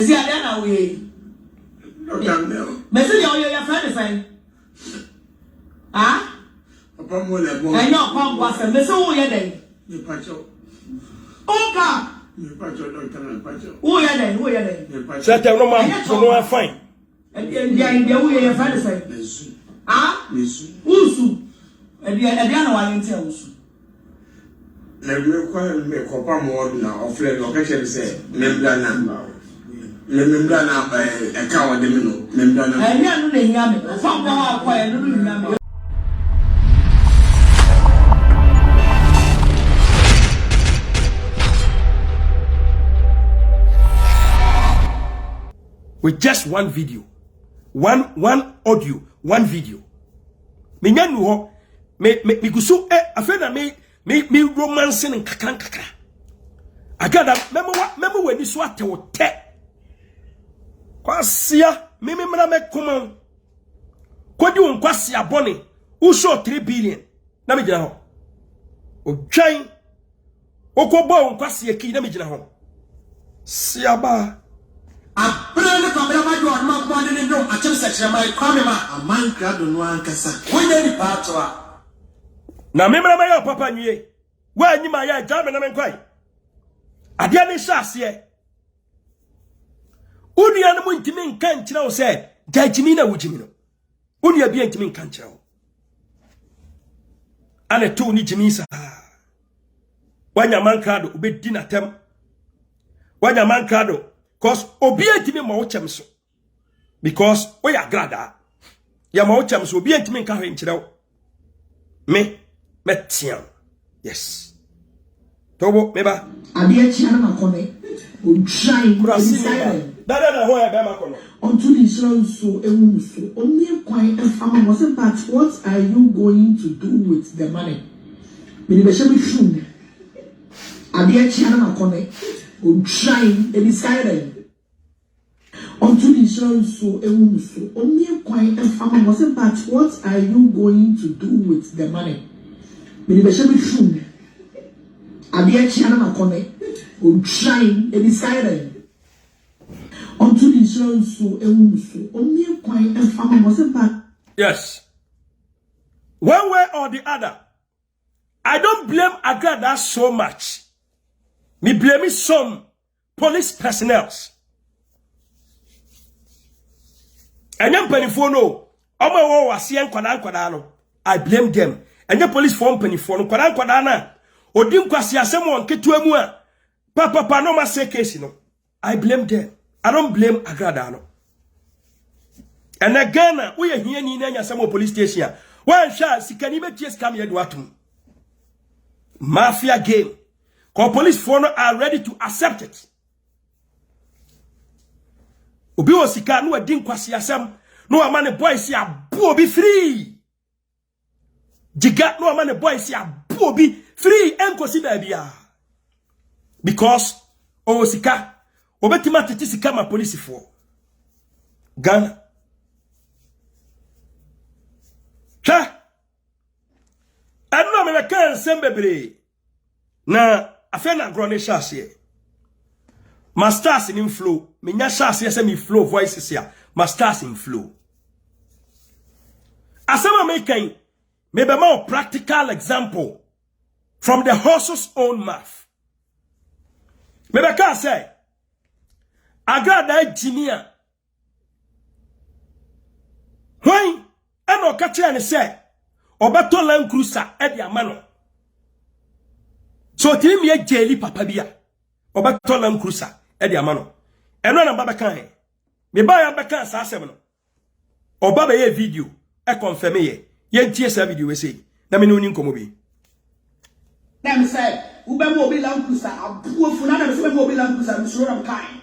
See, I don't know. Message your friend friend. Ah? I know Pom was a mess all your day. Oh, God. Who are they? Who are they? Set a woman to know fine. And the way your friend friend. Ah? Usu. And the other one in Tales. Let me require me a copper more now, or flame occasion say, Membrana. Membrana by a cow de Mino, Membrana. I know the Yammy, some more quiet, no. With just one video, one audio, one video. Me nyanu ho, me gusu afena me romancing and kakran. Agradaa, remember when this what te kwasia me mra me kuma kwadi won kwasia bone who show 3 billion na me gina ho odwan okobo won kwasia ki na me gina ho siaba Aprende kwambia majo anma kwande ne do akyem Secrẹt mai kwame ma AMankrado no ankasa wonye ni paatwa na me mra ma ya papa nwie wa anyima ya jame na me nkwai ade ne hyase Unia no ntimi nka nkyira wo se jajimi na wujimi no unia bia ntimi nka nkyira wo ane to ni jimi sa wanya AMankrado obedi na tem wanya AMankrado cause obi ntimi ma wo kyem so because we Agradaa ya ma wo kyem so obi ntimi nka hwe nkyira wo me metiam yes tobo meba ade akyia na makome o trying Dada ho ya bema kono. Unto the Israel so ewuso. Only kwai efama was but what are you going to do with the money? Me be shebe shun. Ade akyia na makome o trying e decided. Unto the Israel so ewuso. Only kwai efama was but what are you going to do with the money? Me be shebe shun. Ade akyia na makome o trying e decided. Unto the Israel so only quite and family was back. Yes. One way or the other, I don't blame Agradaa so much. Me blame some police personnel. And young penny for no. Omo was young Quadano. I blame them. And the police form penny for no Quadana. Or dim quasia someone get to a mua. Papa no mas say case, you know. I blame them. I don't blame Agradaa no. And again, we are here in some police station. One chance, can even just come here to atum. Mafia game. Cause police phone are ready to accept it. Obi osika no adin kwasi asem no amane boys ya bo be free. Jiga no amane boys ya bo be free enkosi bia. Because osika obetima tete sika ma police for Ghana. Cha anu me kan sembebre na afena grone shase masters in flow me nya shase se me flow voices ya masters in flow asama me kan me be more practical example from the horse's own mouth. Me be kan say Agradaa engineer when eno ka kire ne say obeto Land Cruiser e dia mano so tiri me jeli papa bia obeto Land Cruiser e dia mano eno na baba kan me ba ya beka sa asem no oba be ye video e confirm ye ntie sa video we say na me no ni nkomo bi na me say ube mo obi Land Cruiser abuofu na me say mo obi Land Cruiser me suro am kan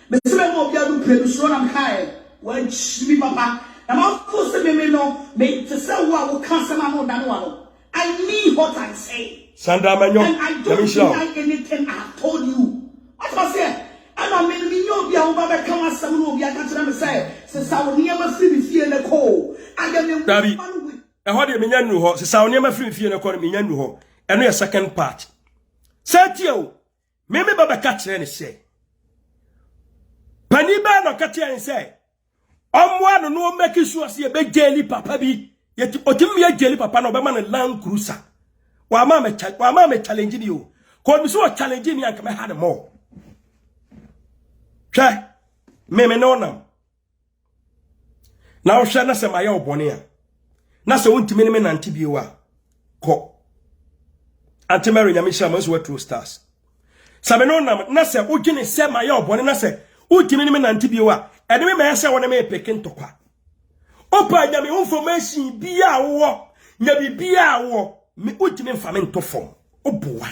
me say mo obi adu pre me suro am kan wan chimi papa. I'm also saying me to say what cancer no dan one. I mean what I say. Sandra Manyo, and I don't deny anything I have told you. What I say? I mean me no be a baba come as some no be I can't say. Since I will never free me fear the call. I am Dabi. E ho de me nya nu ho. Since I will never free me fear the call me nya nu ho. Eno your second part. Say tio. Me baba ka kire ne say. Pani ba no kate en say omwa no no make sure say be jeli papa bi yeti otimi ya jeli papa no be man Land Cruiser wa ma me challenge ni o ko mi so challenge ni anka me had more hwe me no nam na o hwe na se maye obone a na se wontimi ni me nante bi wa ko ante mary nyame sha man so wa true stars sabe no nam na se ogine se maye obone na se wontimi ni me nante bi wa ene me ma se wona me pekin tokwa opa nyame information bi a wo nya bi a wo me wontimi mfa me nto fom oboa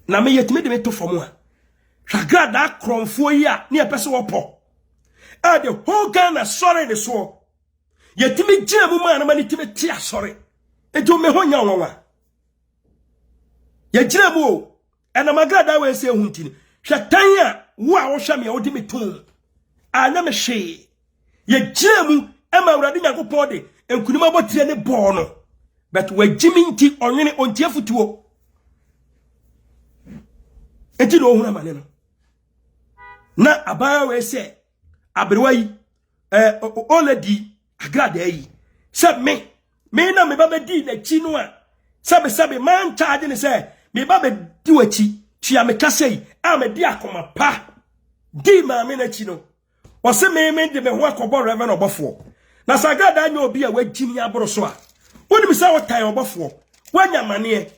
na me yetimi de me to fom a Agradaa kromfo yi a ne epese wo po the whole Ghana sorry the so yetimi gina mu ma na mani timi tia sorry ejo me ho nya wonwa ye gina mu o ena Agradaa we se huntini hwetan a wo a wo hwe me wo di me tun anya me hwe ye gina mu ema Awurade Nyankopɔn de enkunima botire ne bo no but we gimi nti onwene ontie futuo enti no ohuna mane no na abaya we se abrewa yi oledi Agradaa yi se me na me baba di na chi no a sabe man charge ne se me baba di wachi tua me kasei a me di akoma pa di Maame na chi no o se me de me ho akobo reverend obofo na Agradaa nya obi a wagimi aboro so a woni mi say what time obofo wanya mane.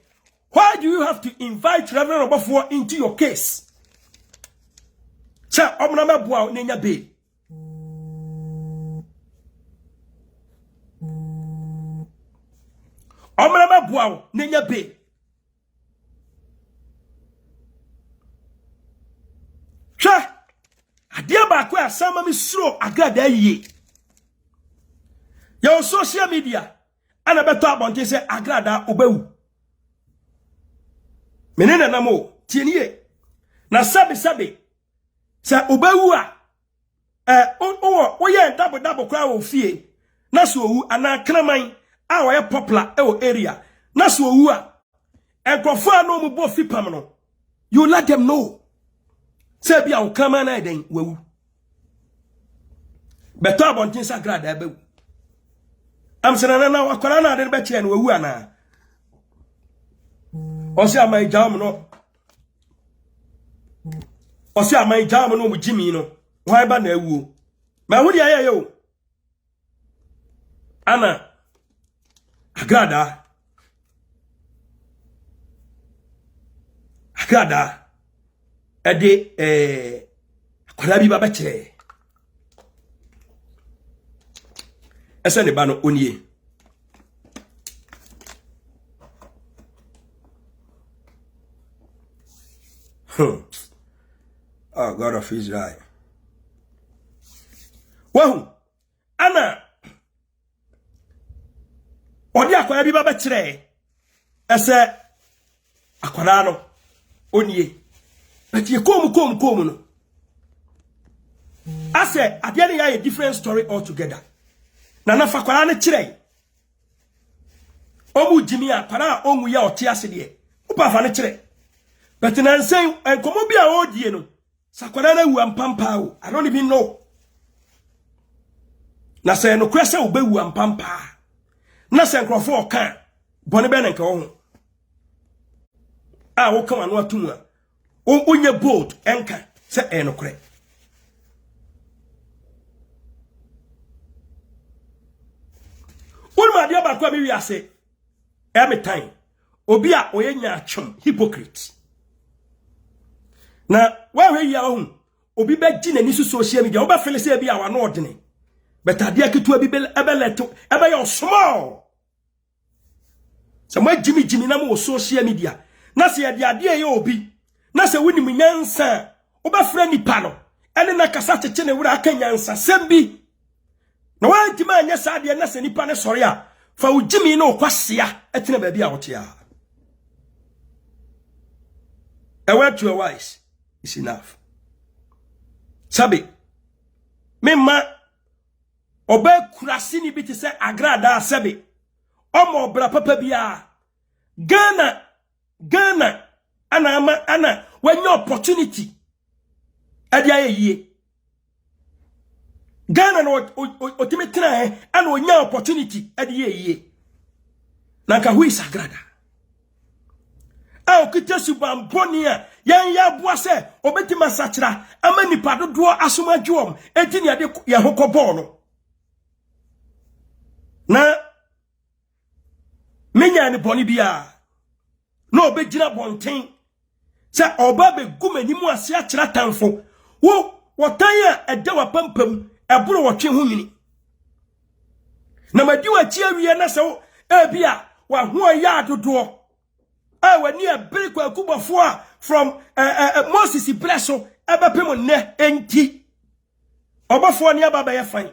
Why do you have to invite Reverend Obafo into your case? Say, omna bua nenya be. Omna bua nenya be. Sha, adia ba kwa asama mi suro Agradaa ye. Your social media, ana beto abonte say Agradaa obewu. Menena namo tienie na sabe sa obawu a ye double kwa wo fie na so owu ana kraman a wo ye popular e wo area na so owu a enkofo a no mu bo fipam no you let them know say bia wo kraman na den wawu beto abontin sa Agradaa bawu am sena na wakwara na de be tie no wawu ana Osi amai jam no. Osi amai jam no mu jimi no. Why ba na ewu. Ma hu dia ye yo. Ana Agradaa ede akwara bi ba ba kire. Ese ne ba no onie. Oh, God of Israel. Wow, Anna. Odi akwara bi baba kire. Ese akwara no onie. Ati kom no. Ase ade ne ya a different story altogether. Na fa akwara ne kire. Omu jimi akwara onwu ya oti ase de. Upa fa ne kire. But nan say enkomo bi a odie no sakwara na wu ampampa o I don't even know na say no kwese wo bewu ampampa na say nkrofo oka bone be nka wo ho a wo kama no atum a onye bold enka say enokre won ma dia ba kwa bi wi ase every time obi a oyenya achom hypocrite. Na wa ya hu obi be gi nani so social media oba fele se bia wa no odene but ade aketu abi ebeleto ebe yo small se ma jimi na mo social media na se ade ye obi na se woni munyansa oba fra nipa no ene na kasa tete ne wura aka nyansa sembi na wa ntima anya sa ade na se nipa ne sori a fa ujimi na okwasea etene ba bia wotia a word to a wise is enough. Sabi, mema obe kurasi ni biti se Agradaa sabi. Omo bra papa biya. Ghana ana when your opportunity. ade aye Ghana no otimetra and onya opportunity ade ye na nka hu is Agradaa a okita suban boni a yan ya boa se obetima sachira ama nipa dodo asomadwom enti ne ade ye hokobɔ no na menya ne boni bia na obegyina bonten se oba be gumanimu ase akira tanfo wo wotan a ede wapampam eboro wotwe ho nyini na madi wachi awie na se ebia wa ho ya dodo wani a bere kwa kubofo a from Moses Ibreso ebepem ne enti obofo ne ababa ye fan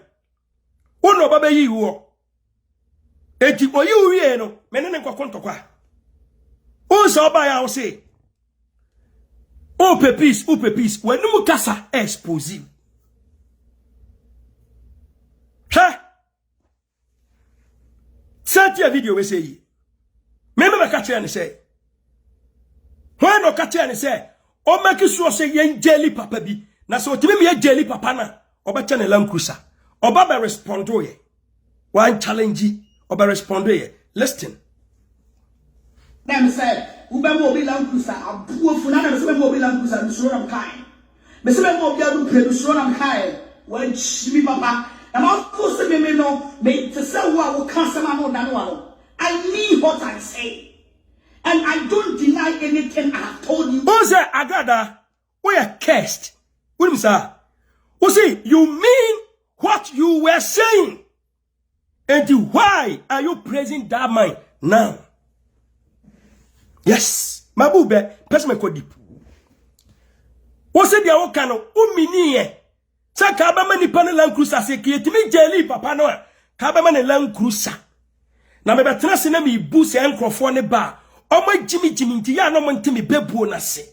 wono obaba yi wo enti oyi wie no mene ne nkokontokwa so oba ya wo se upe peace wanu kasa exposed ha satia video we say me catch and say when no catch and say o make sure say yen jelly papa bi na so timi me jelly papa na obecha ne Land Cruiser oba be respond ye one challenge oba respond ye listen them say ube mo bi Land Cruiser abuo funa na me mo bi Land Cruiser mi so ram kai me se me mo bi adu pre mi so ram kai wan chimi papa na ma ko se me no me te say wo kan se ma no da no I mean what I say. And I don't deny anything I have told you. Who say Agradaa? We are cursed. What do you say? Who say you mean what you were saying? And why are you praising that man now? Yes. Mabube, person me ko deep. Who say dia wo kano umini ye? Sa ka ba mani pa Land Cruiser se ki etimi jeli papa no. Ka ba mani Land Cruiser. Na me betra se na me bu se enkrofo ne ba omo jimi nti ya no mo ntimi bebuo na se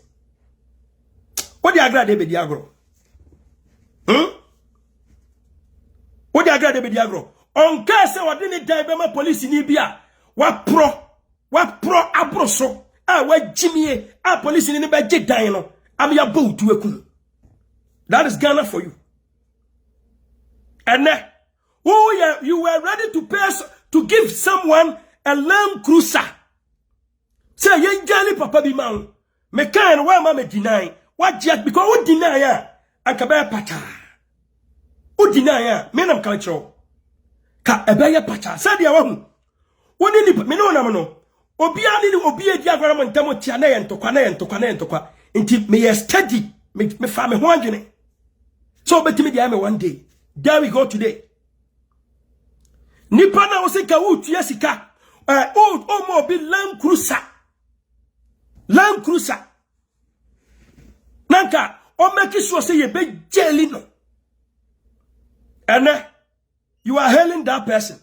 odi Agradaa be di agro odi Agradaa be di agro onka se wode ne dan be ma police ni bia wa pro abroso a wa jimie a police ni be je dan no am ya botu ekun. That is Ghana for you. And you were ready to pay to give someone a Land Cruiser. Say ye jali papa bi man. Me kan wa ma me deny. What jet because who deny ya? Anka pata. Who deny ya? Me nam culture. Ka ebeye pata. Say dia wa hu. Woni ni me no nam no. Obi ani ni obi edi agora mo ntamo tia na ye ntokwa. Nti me ye steady. Me fa me ho adwene. So betimi dia me one day. There we go today. Nipa na osika wutua sika mo bi Land Cruiser nanka o make sure say ye be jelly no and you are hailing that person.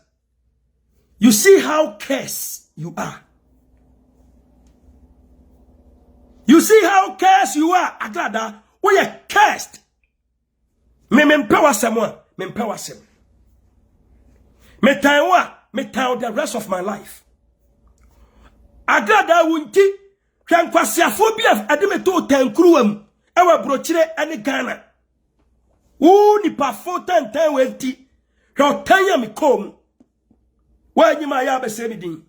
You see how cursed you are. You see how cursed you are. Agradaa, we are cursed. Me empower someone. Me empower someone. Me time the rest of my life. Agradaa wunti hwankwasiafo bia ademeto tankruwam ewa brochire ane Ghana. Wo ni pa fotan tan wenti. Hwa tanya me kom. Wa nyima ya be se din.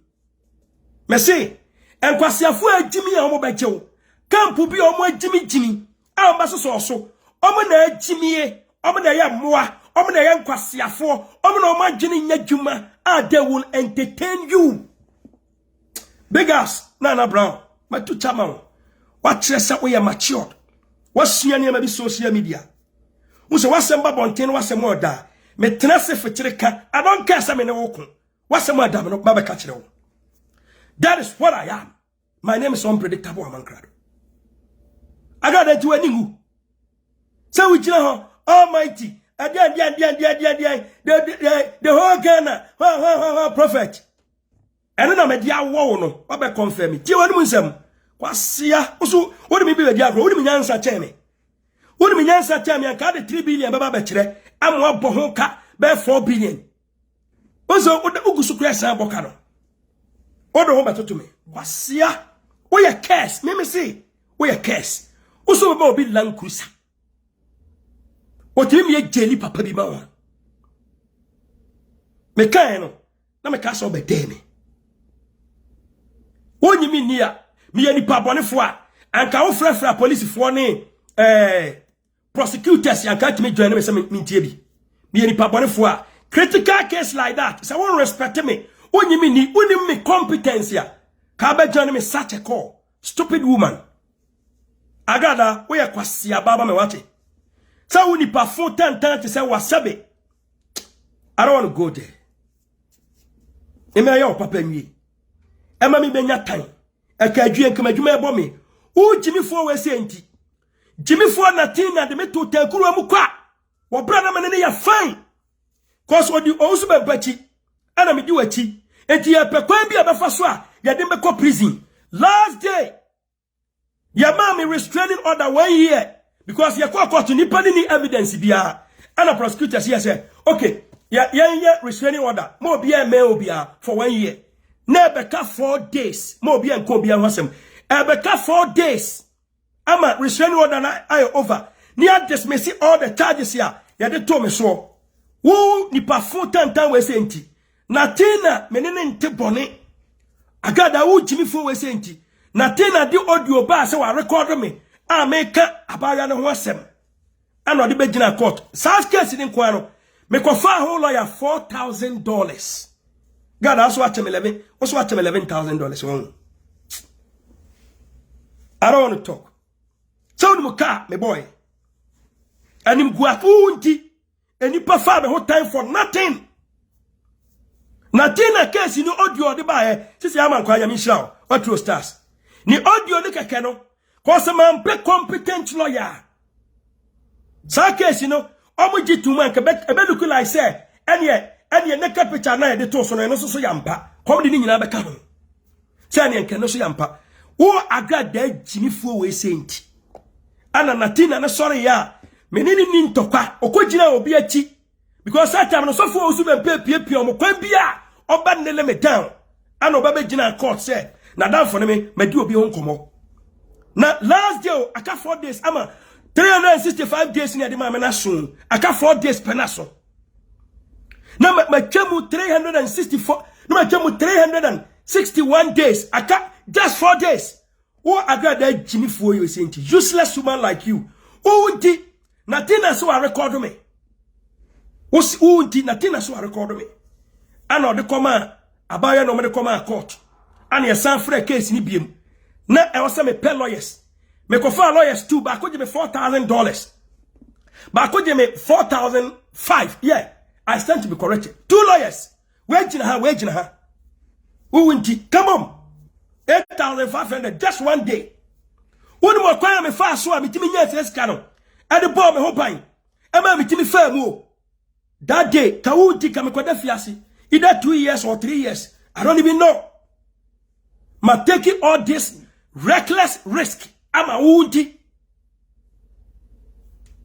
Me say enkwasiafo agimi a omo bejew. Kampu bi omo agimi a omo so omo na agimie omo na ya moa omo na ya nkwasiafo omo na omo agini nyadwuma a they will entertain you. Big ass Nana Brown matu chama what chesa we are matured what suani ma bi social media unse wasem babonten wasem oda me tenase fetireka I don't care say me ne woko wasem oda me no baba ka kire wo. That is what I am. My name is unpredictable AMankrado. Agradaa tu anigu say we jina ho almighty the whole Ghana prophet. And na me dia wo no wa be confirm ti wani munsem kwasia oso woni me bi dia agro woni me nyansa cheme woni me nyansa cheme an ka de 3 billion baba be kire amwa bo ho ka be 4 billion oso ugusu kresa aboka no odo ho betoto me kwasia we are curse me say we are curse oso be obi Land Cruiser otimi me jeli papa bi ma wa me kan no na me ka so be de me wonyimi ni a me ye nipa bonefo a anka wo frafra police fo ne prosecutors yanka timi join me say me tie bi me ye nipa bonefo a critical case like that say won respect me wonyimi ni unim me competence ya ka be join me such a call stupid woman Agradaa we kwasi ababa me wate say wo nipa fo tantan to say wasabe I don't want to go there Emeya o papa nwie ema mi benya tan aka adwie nkama adwuma ebo me wo jimifo we se enti jimifo na tin na de meto tankuru amu kwa wo bra na mane ya fine cause odi osu be bachi ana me di wachi enti ya pekwan bi abefa so a ya de meko prison last day ya Maame restraining order 1 year because ya kwa court ni pani ni evidence bia ana prosecutor say okay ya restraining order mo bia me obia for 1 year na beka 4 days mo bia nko bia hwasem beka 4 days ama restraining order na I over ni a dismiss all the charges here ya de to me so wo ni pa fo tantan we se enti na tina menene nte bone Agradaa wo jimi fo we se enti na tina di audio ba se wa record me a meka abaya ne ho asem ana de begina court south case ni kwa no me kofa ho lawyer $4,000 God also watch him 11 also watch him $11,000 I don't want to talk so no car me boy and him guafunti and you prefer me whole time for nothing na case ni audio de ba sisi AMankrado mi show what true stars ni audio ni keke no cause man pre competent lawyer sa case no omuji tu man ke be look like say ene ne capital na de to so no so yampa kom de ni nyina be ka ho say ene nke no so yampa wo Agradaa jimifo we senti ana natina na sorry ya menini ni ntokwa okogina obi achi because that time no so fo osu be pie omkwan bia oba nele me down ana oba be gina court say na dan for me di obi ho nkomo na last day aka 4 days ama 365 days ni ade Maame na so aka 4 days penaso na matwamu 364 na matwamu 361 days aka just 4 days wo Agradaa jimifo you say useless woman like you unti natina so record me unti natina so record me ana de koma abaya no me de koma court ana ya san free case ni biem na e wose me pay lawyers me kofa lawyers too ba ko je me $4,000 ba ko je me 4,005 yeah I stand to be corrected 2 lawyers we jina ha unti come on 8,500 just 1 day woni mo kwa me fa so a mitimi nya freska no e de ball me ho pan e ma mitimi fa mu o that day ka unti ka me kwada fiase either 2 years or 3 years I don't even know ma taking all this reckless risk ama unti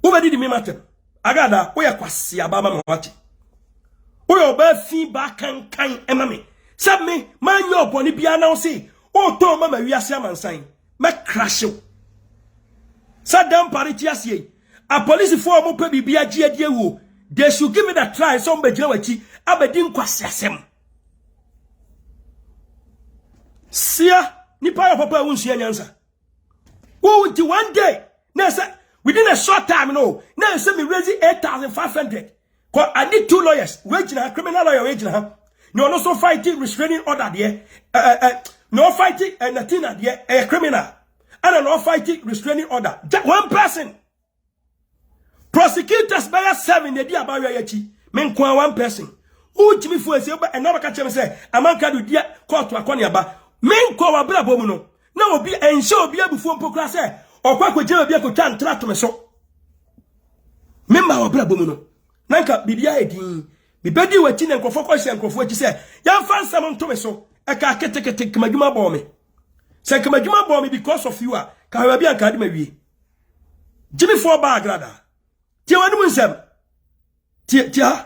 ubedi di me matem Agradaa wo ya kwase ababa ma wati wo yo ba fi ba kan ema me sab me man yo boni bia na wo se o to mama wiase amansan me crash you sadam parity asie a police for mo pa bibia giadie wo they should give me that try some be gina wachi abedi nkwase asem sia ni pa papa wonsu anyansa wo unti 1 day na say within a short time no na say me raise 8,500 cause I need 2 lawyers we gina criminal lawyer we gina no no so fighting restraining order there no fighting and natina there a criminal and no fighting restraining order just 1 person prosecutors by 7 they dia ba yachi men kwa 1 person who jimi fo ese and no ka chem say AMankrado dia court akoni aba men kwa wa bra bomu no na obi ense obi abufu mpokra say okwa kwagye obi akotwa ntra to me so men ma wa bra bomu no nanka bibia edin bibedi wachi na nkofo kwose nkofo achi say ya fansam nto me so e ka ketekete kamadwuma bo me say kamadwuma bo me because of you a ka wa bia nka de mawie jimi fo ba Agradaa tia wanu nsem tia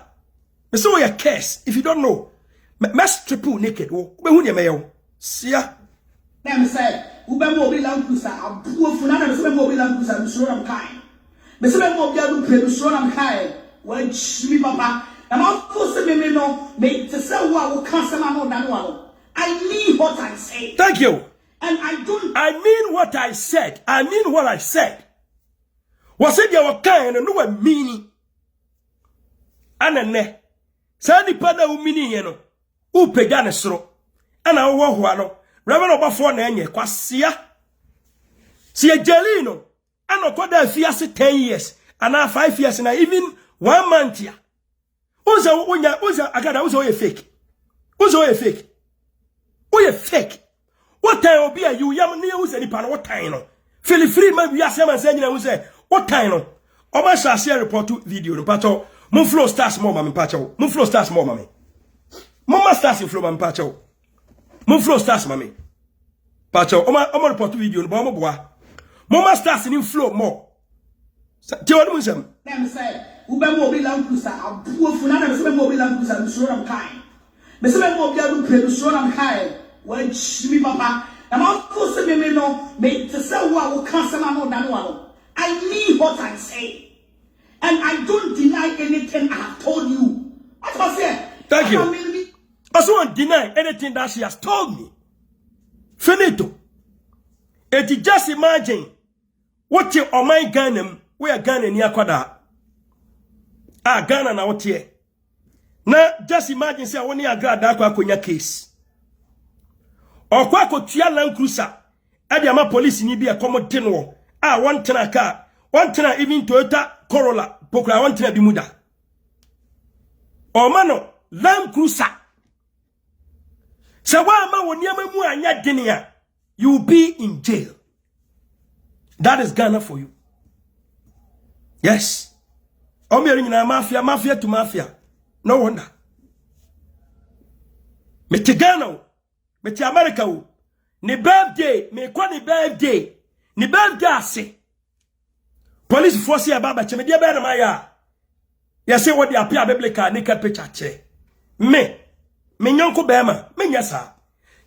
me so ya curse if you don't know mess triple naked wo be hu ne meyo sia na me say ube mo obi lan kusa abuo fu na me so be mo obi lan kusa so am kai Me se me mo bia do pray so na kai. Wa chimi papa. And of course me no me to say what cancer man no dan wa. I mean what I say. Thank you. And I don't. I mean what I said. I mean what I said. Was it your kind and no meaning? Anane. Sani pada u meaning no. U pegane sro. Ana wo ho ano. Reverend Obafo na enye kwasia. Si ejelino. Ano koda fiase 10 years. Ana 5 years na even 1 month ya. Uza Agradaa uza oye fake. Uza oye fake. Oye fake. What time obi a you yam ne uza ni pa no what time no. Feel free man wi asem ansa nyina uza what time no. O ma share report video no pato. Mon flow stars more mama pacho. Mon flow stars more mama. Mama stars flow mama pacho. Mon flow stars mama. Pacho o ma report video no ba mo boa. Mama stars in flow more. Ti wonu musem. Dem say ube mo bi lan kusa abuofu na me se mo bi lan kusa so ram kai. Me se mo bi adu pre so ram kai. Wa chimi papa. Na ma ko se me no me to say wo cancer man no dan wa. I mean what I say. And I don't deny anything I have told you. What was it? Thank you. I don't deny anything that she has told me. Finito. And you just imagine what you on my Ghana, we are Ghana near Agradaa. Ghana na what here. Now just imagine say one Agradaa kwa konya case. Or kwa kotua Land Cruiser. Adi ama police ni bi e commodity no. One tena car, one tena even Toyota Corolla, pokra one tena bimuda. Or mano Land Cruiser. So why ma woni ama mu anya denia, you will be in jail. That is Ghana for you. Yes. Omi na mafia to mafia. No wonder. Me te Ghana, me te America o. Ni birthday, me kwa ni birthday. Ni birthday ase. Police force ya baba che me dia be na maya. Ya say what dey appear biblical naked picture che. Me nyonko be ma, me nyasa.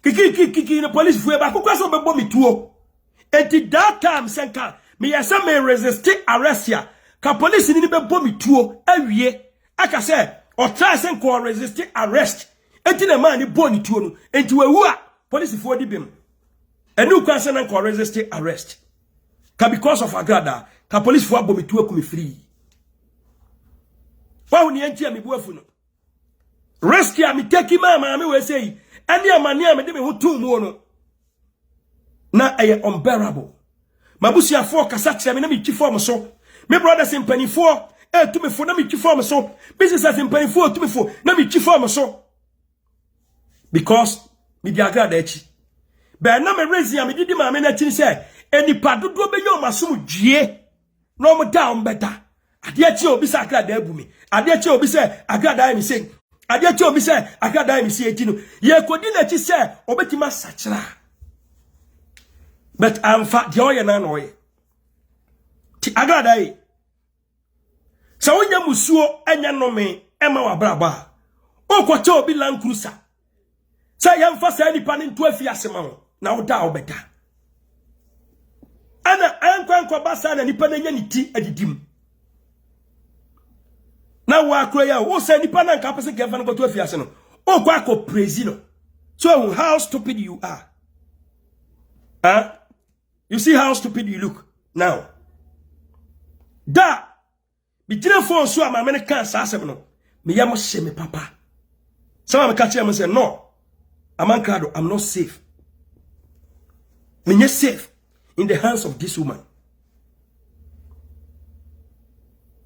Kiki no police fu e ba kokwa so be bo me tuo. Enti that time senka me yasa me resist arrest ya. Ka police ni be bo me tuo awie. Aka say o try senko resist arrest. Enti na man ni bo ni tuo no. Enti wewu a police fu odi bim. Enu kwa se na ko resist arrest. Ka because of Agradaa, ka police fu abo me tuo ku me free. Wa hu ni enti a me buafu no. Risk ya me take Maame we say ani amani a me de me ho tu mu no. Na aye unbearable. Mabusia for kasa kire me na me twi form so. Me brothers in panifo to me for na me twi form so. Businesses in panifo to me for na me twi form so. Because me di Agradaa echi. Be na me raise ya me didi Maame na chi say enipa dodo be nyo masom dwie. No mo down better. Ade echi obi say Agradaa abu me. Ade echi obi say Agradaa me say ade echi obi say Agradaa me say echi no. Ye kodi na chi say obetima sachira. But I'm fat the oye na no ye. Ti Agradaa yi. Sa wonya musuo enya no me ema wa braba. O kwacha obi Land Cruiser. Sa yamfa sa nipa ne nto afiase ma wo. Na wo da obeda. Ana ankwa basa na nipa na nya ni ti adidim. Na wa akro ya wo sa nipa na nka pese gefa no goto afiase no. O kwa ko praise no. So how stupid you are. Huh? You see how stupid you look now. Da bi tire phone so ama me kan sa asem no. Me yam hye me papa. Some me catch him say no. AMankrado, I'm not safe. Me not safe in the hands of this woman.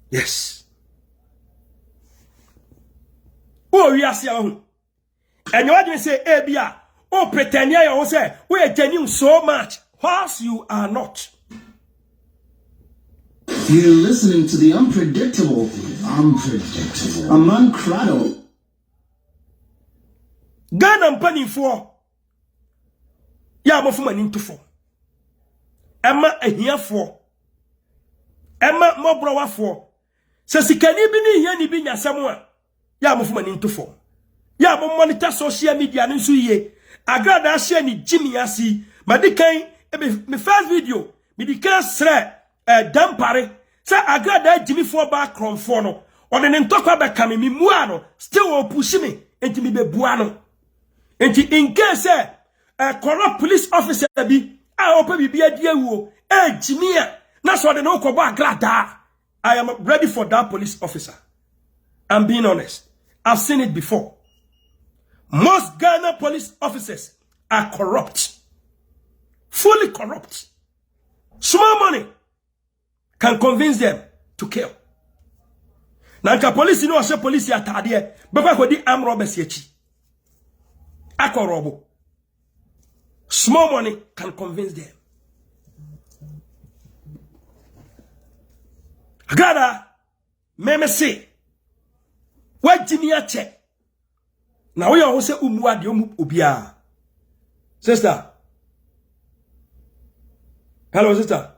Yes. Oh, we are seeing. And you want to say, Abia, oh, pretend you say, we are genuine so much, whilst you are not. You're listening to the unpredictable AMankrado. Ghana mpani for ya mofuma ni ntofo ema ahiafo ema mobrawafo se sikani bi ni hia ni bi nyasam a ya mofuma ni ntofo ya mo monitor social media ni nso ye Agradaa share ni jimi asi madikan me first video me dikan sre dampare Say Agradaa Jimmy for back from no. Or the ntokwa be kame mi muano. Still will push me. Enti mi be buano. Enti in case a corrupt police officer be a open bi dia wo. Jimmy that's what they know about Agradaa. I am ready for that police officer. I'm being honest. I've seen it before. Most Ghana police officers are corrupt. Fully corrupt. Small money can convince them to kill. Nanka police no say police atade beba ko di arm robbers yachi. Akorobo. Small money can convince them. Agradaa meme say what Jimmy check. Now we are say umwa de obia. Sister. Hello sister.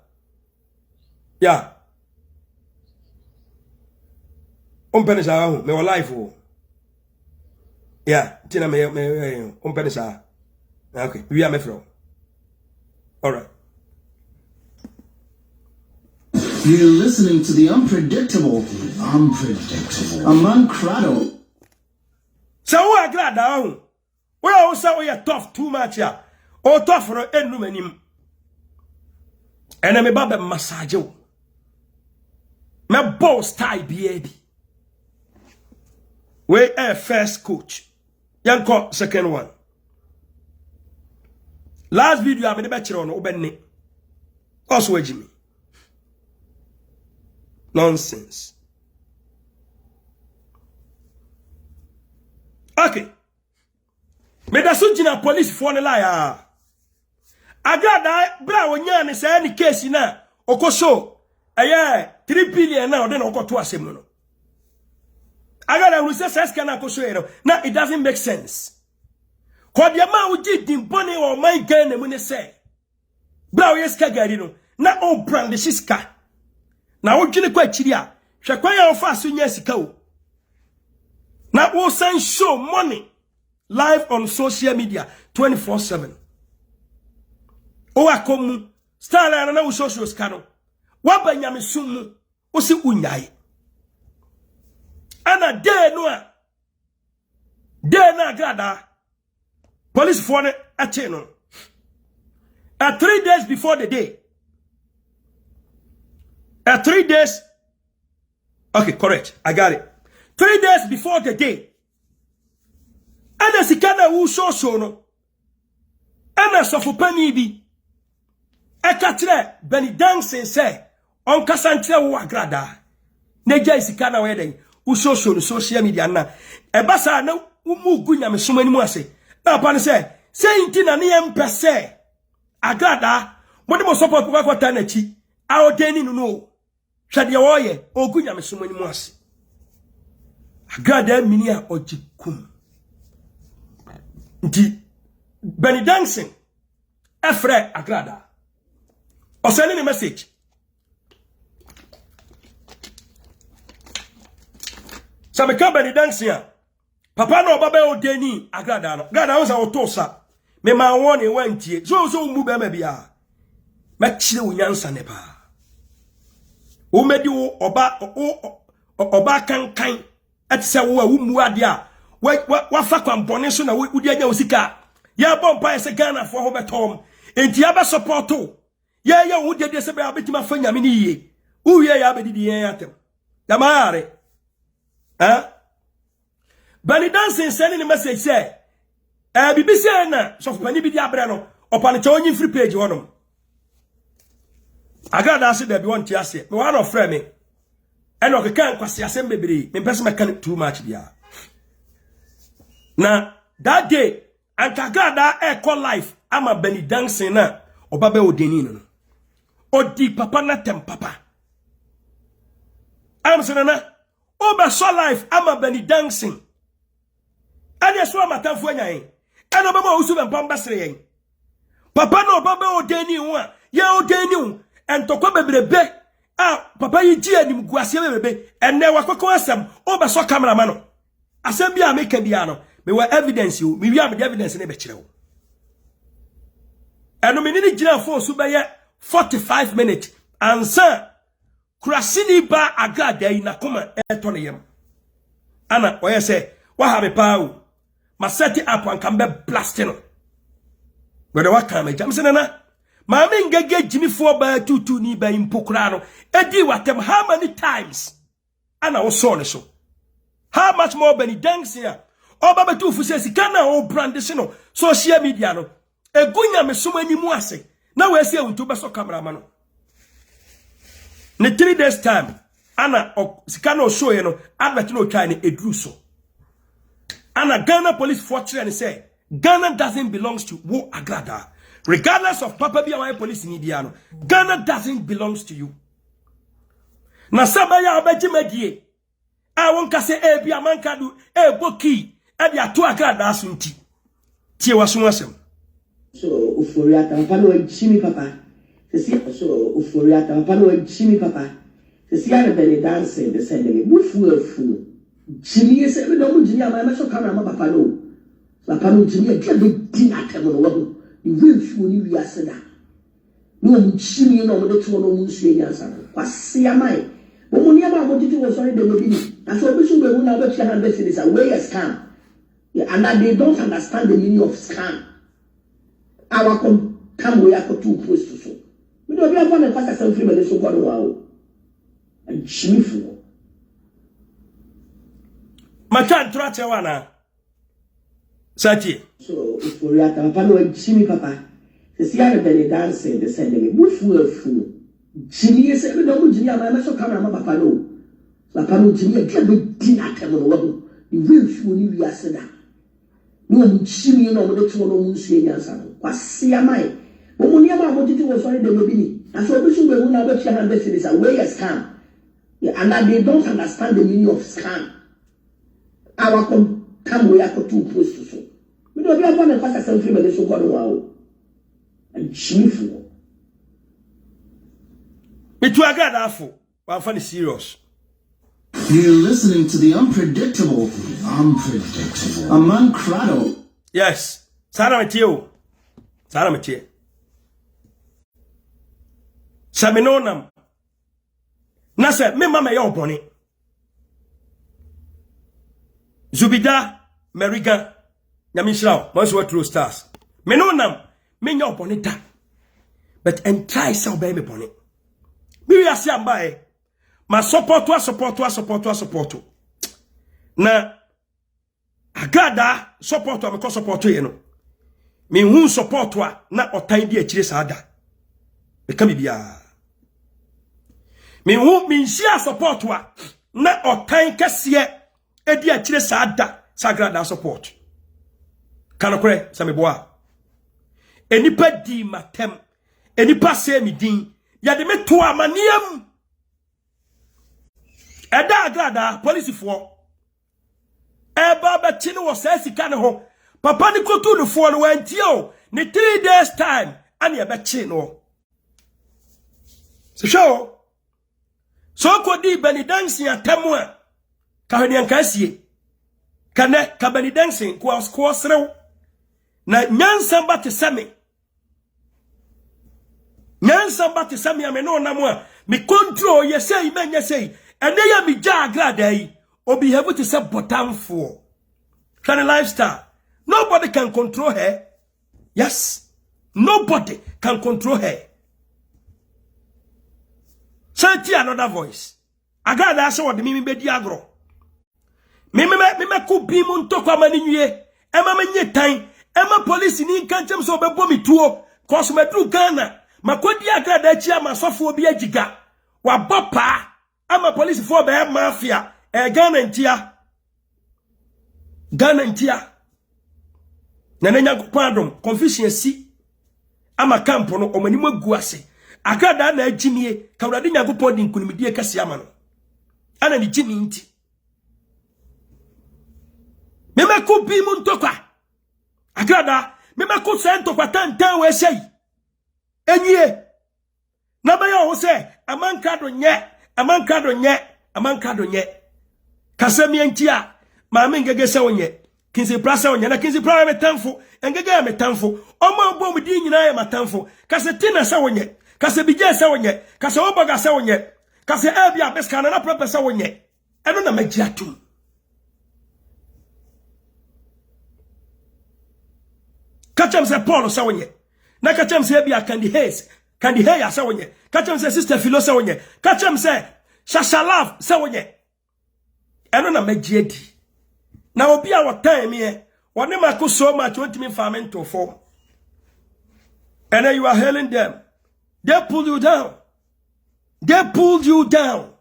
Yeah. Penisa me life oh. Yeah, tina me penisa. Okay, we are me from. All right. You're listening to the unpredictable. AMankrado. So we Agradaa. We are say we are tough too much ya. O tough for enum anim. Ene me ba be massage o. Me boss tie baby. We a first coach. Yanko second one. Last video I made be kire no obenni. Also Jimmy. Nonsense. Okay. Me da so jina police for the liar. Agradaa bra wonya ne say any case na okoso. 3 billion now then okoto asem no. Agradaa we say scan akoso na it doesn't make sense. Ko de ma uji dimpone o man Ghana mu ne say. Bra we ska gari no na o brand shiska. Na wo dwene kwa chiri a hwe kwan ya ofa so nya sika o. Na wo send show money live on social media 24/7. O akomu star na wo social scan wa banyame sumu o si unyai. Ana de na Agradaa police for ne ache no. 3 days before the day. 3 days. Okay, correct. I got it. 3 days before the day. Ana sikana wu so no. Ana sofu pani bi. Ekatre Benny dancing say on kasantre wo Agradaa. Neja sikana we den. Wu so no social media na. Ebasa na umu gunya me somani mu ase. Na pa ne say inti na ne empese. Agradaa mo de mo support kwa kwata na chi. A odeni no. Shade woye ogunya me somani mu ase. Agradaa mini a ojikum. Nti Benny dancing efre Agradaa. O send me message. So me come Benny dancing ya. Papa no baba o deni Agradaa no. Agradaa won sa otosa. Me ma won e wantie. So mu be ma bia. Ma kire wo nyansa ne pa. Wo medi wo oba kankan atse wo a wo mu ade a wa fa kwampone so na wo di anya osika. Ya bompa ese Ghana fo ho betom. Enti ya be supporto. Ya wo de se be abetima fa nyame ni yie. Wo wie ya be di yen atem. Ya maare. Benny dancing sending a message say BBC na so for ni bi di abre no opa ne cha onyi free page wonom. Agradaa say there be one tiase. Me one of friend me. And okay kan kwase asem bebre. Me person make too much dia. Na that day Agradaa e call life ama Benny dancing na obabe odeni no. Odi papa na tem papa. Am senana oba so life ama Benny dancing. Ade so amatanfo anyan. Ana obama usu be mpamba sere yen. Papa no obabe odeni ho a ye odeni ho entokwa bebrebe papa yi ji anim guase bebebe enne wakoko asem oba so cameraman no. Asem bia make bia no me wa evidence you me wi am the evidence ne be kire wo. Eno me ni gina phone so be ye 45 minutes ansa kurasini ba Agradaa yi na koma eto ne yam ana oye se wa ha me pa o ma set up an kan be blast no wede wa kan me jam se na Maame ngege jimifo ba tutu ni ba impokra no edi watem how many times ana wo so ne so how much more beni dance here oba betu fu se sika na o brand se no social media no egunya me so animu ase na we se untu be so cameraman no ne 3 days time ana sika na o show ye no advert no try ne edru so ana Ghana police fortune and say Ghana doesn't belongs to wo Agradaa. Regardless of Papa Bia police in Indiana, Ghana doesn't belongs to you. Na sabaya obeji medie. I won't say be AMankrado boki e dia to Agradaa sunti. Tie wasumwasem. So uforiata papa no chimi papa. So uforiata papa no chimi papa. Se are be dancing the send me bufu. Chimi se be do jimi ama so camera ma papa no. Papa no jimi e be din atem no wo. You will feel you are said that. No, Chimney, no, the two no Monsieur Yansan. What's your mind? But when you are what it was already the beginning. And so, we should be one of the hand is a way a scam. Yeah, and that they don't understand the meaning of scam. Our come we are for 2 posts to so. We don't have one and pass some free, but so God wow. And Jimmy fool. My can't trust you, Wana. Sati. So if we are papa no chimi papa, se are be dancing the send me bufu. Chimi se be do jimi ama so camera ma papa no. Papa no jimi e be din atem no wo. You will feel you are said that. No chimi no mo to no munsu enyansa. Kwase amai. But when you are what it was already the beginning. And so we should be one of the hand is a way a scam. Yeah, and that they don't understand the meaning of scam. Our come we are for 2 posts to so. We don't have one and pass some free, but so God wow. And Jimmy fool. Me to Agradaa fo. Wa fa serious. You're listening to the unpredictable AMankrado. Yes. Sara metio. Sara metie. Saminonam. Na se me mama ye obone. Zubida Meriga Nyamishrao, once what true stars. Me no nam, me nya opone da. But and try so be me bone. Me ya si ambae. Ma support. Na Agradaa support me ko support ye no. Me hu support wa na otan di akire saada. Me ka me bia. Me hu me nsia support wa na otan kese edi akire saada Agradaa support. Kanokre sameboa enipa di matem enipa se mi din ya de me to amaniam eda Agradaa police fo eba ba chi no se sika ne ho papa ni kotu no fo no wantio ni 3 days time ani eba chi no se show so ko di bani dancing atamu a ka hwani ankasie kane ka bani dancing ko serew na nyansamba te same ame no namwa me control yesei men yesei ene ya mi ja Agradaa yi obi have to say bottom for kind of lifestyle. Nobody can control her. Yes, nobody can control her. Say another voice. Agradaa say what me be di agro me ku bi mu ntokwa mani nwie ema menye tan ema police ni nkanchem so bebo mi tuo cause me dru Ghana makodi Agradaa chi ama sofo obi agiga wa bopa ama police for be mafia Ghana ntia na nenya kwadom confusion si ama camp no omanimu agu ase Agradaa na agimie kawrade nyagopon di nkunimdie kase ama no ana ni gimi nti meme ku bi mu ntokwa Agradaa meme ku se ntokwa tantan we sei enwie na ba yo se AMankrado nye kasemi ntia Maame ngege se onye kinsi prasa onye na kinsi pra metamfo ngege metamfo omo obom di nyina ya matamfo kase tina se onye kase bije se onye kase oboga se onye Kase ebi abeska na propesa wonye. Eno na magiatum. Kachem se Paul sa wonye. Na kachem se ebi Candy Hayes. Candy Hayes sa wonye. Kachem se Sister Philo sa wonye. Kachem se Shashalav sa wonye. Eno na magiadi. Na obi a wotan me wone mako so much want me farming to form. And then you are hailing them. They pulled you down. They pulled you down.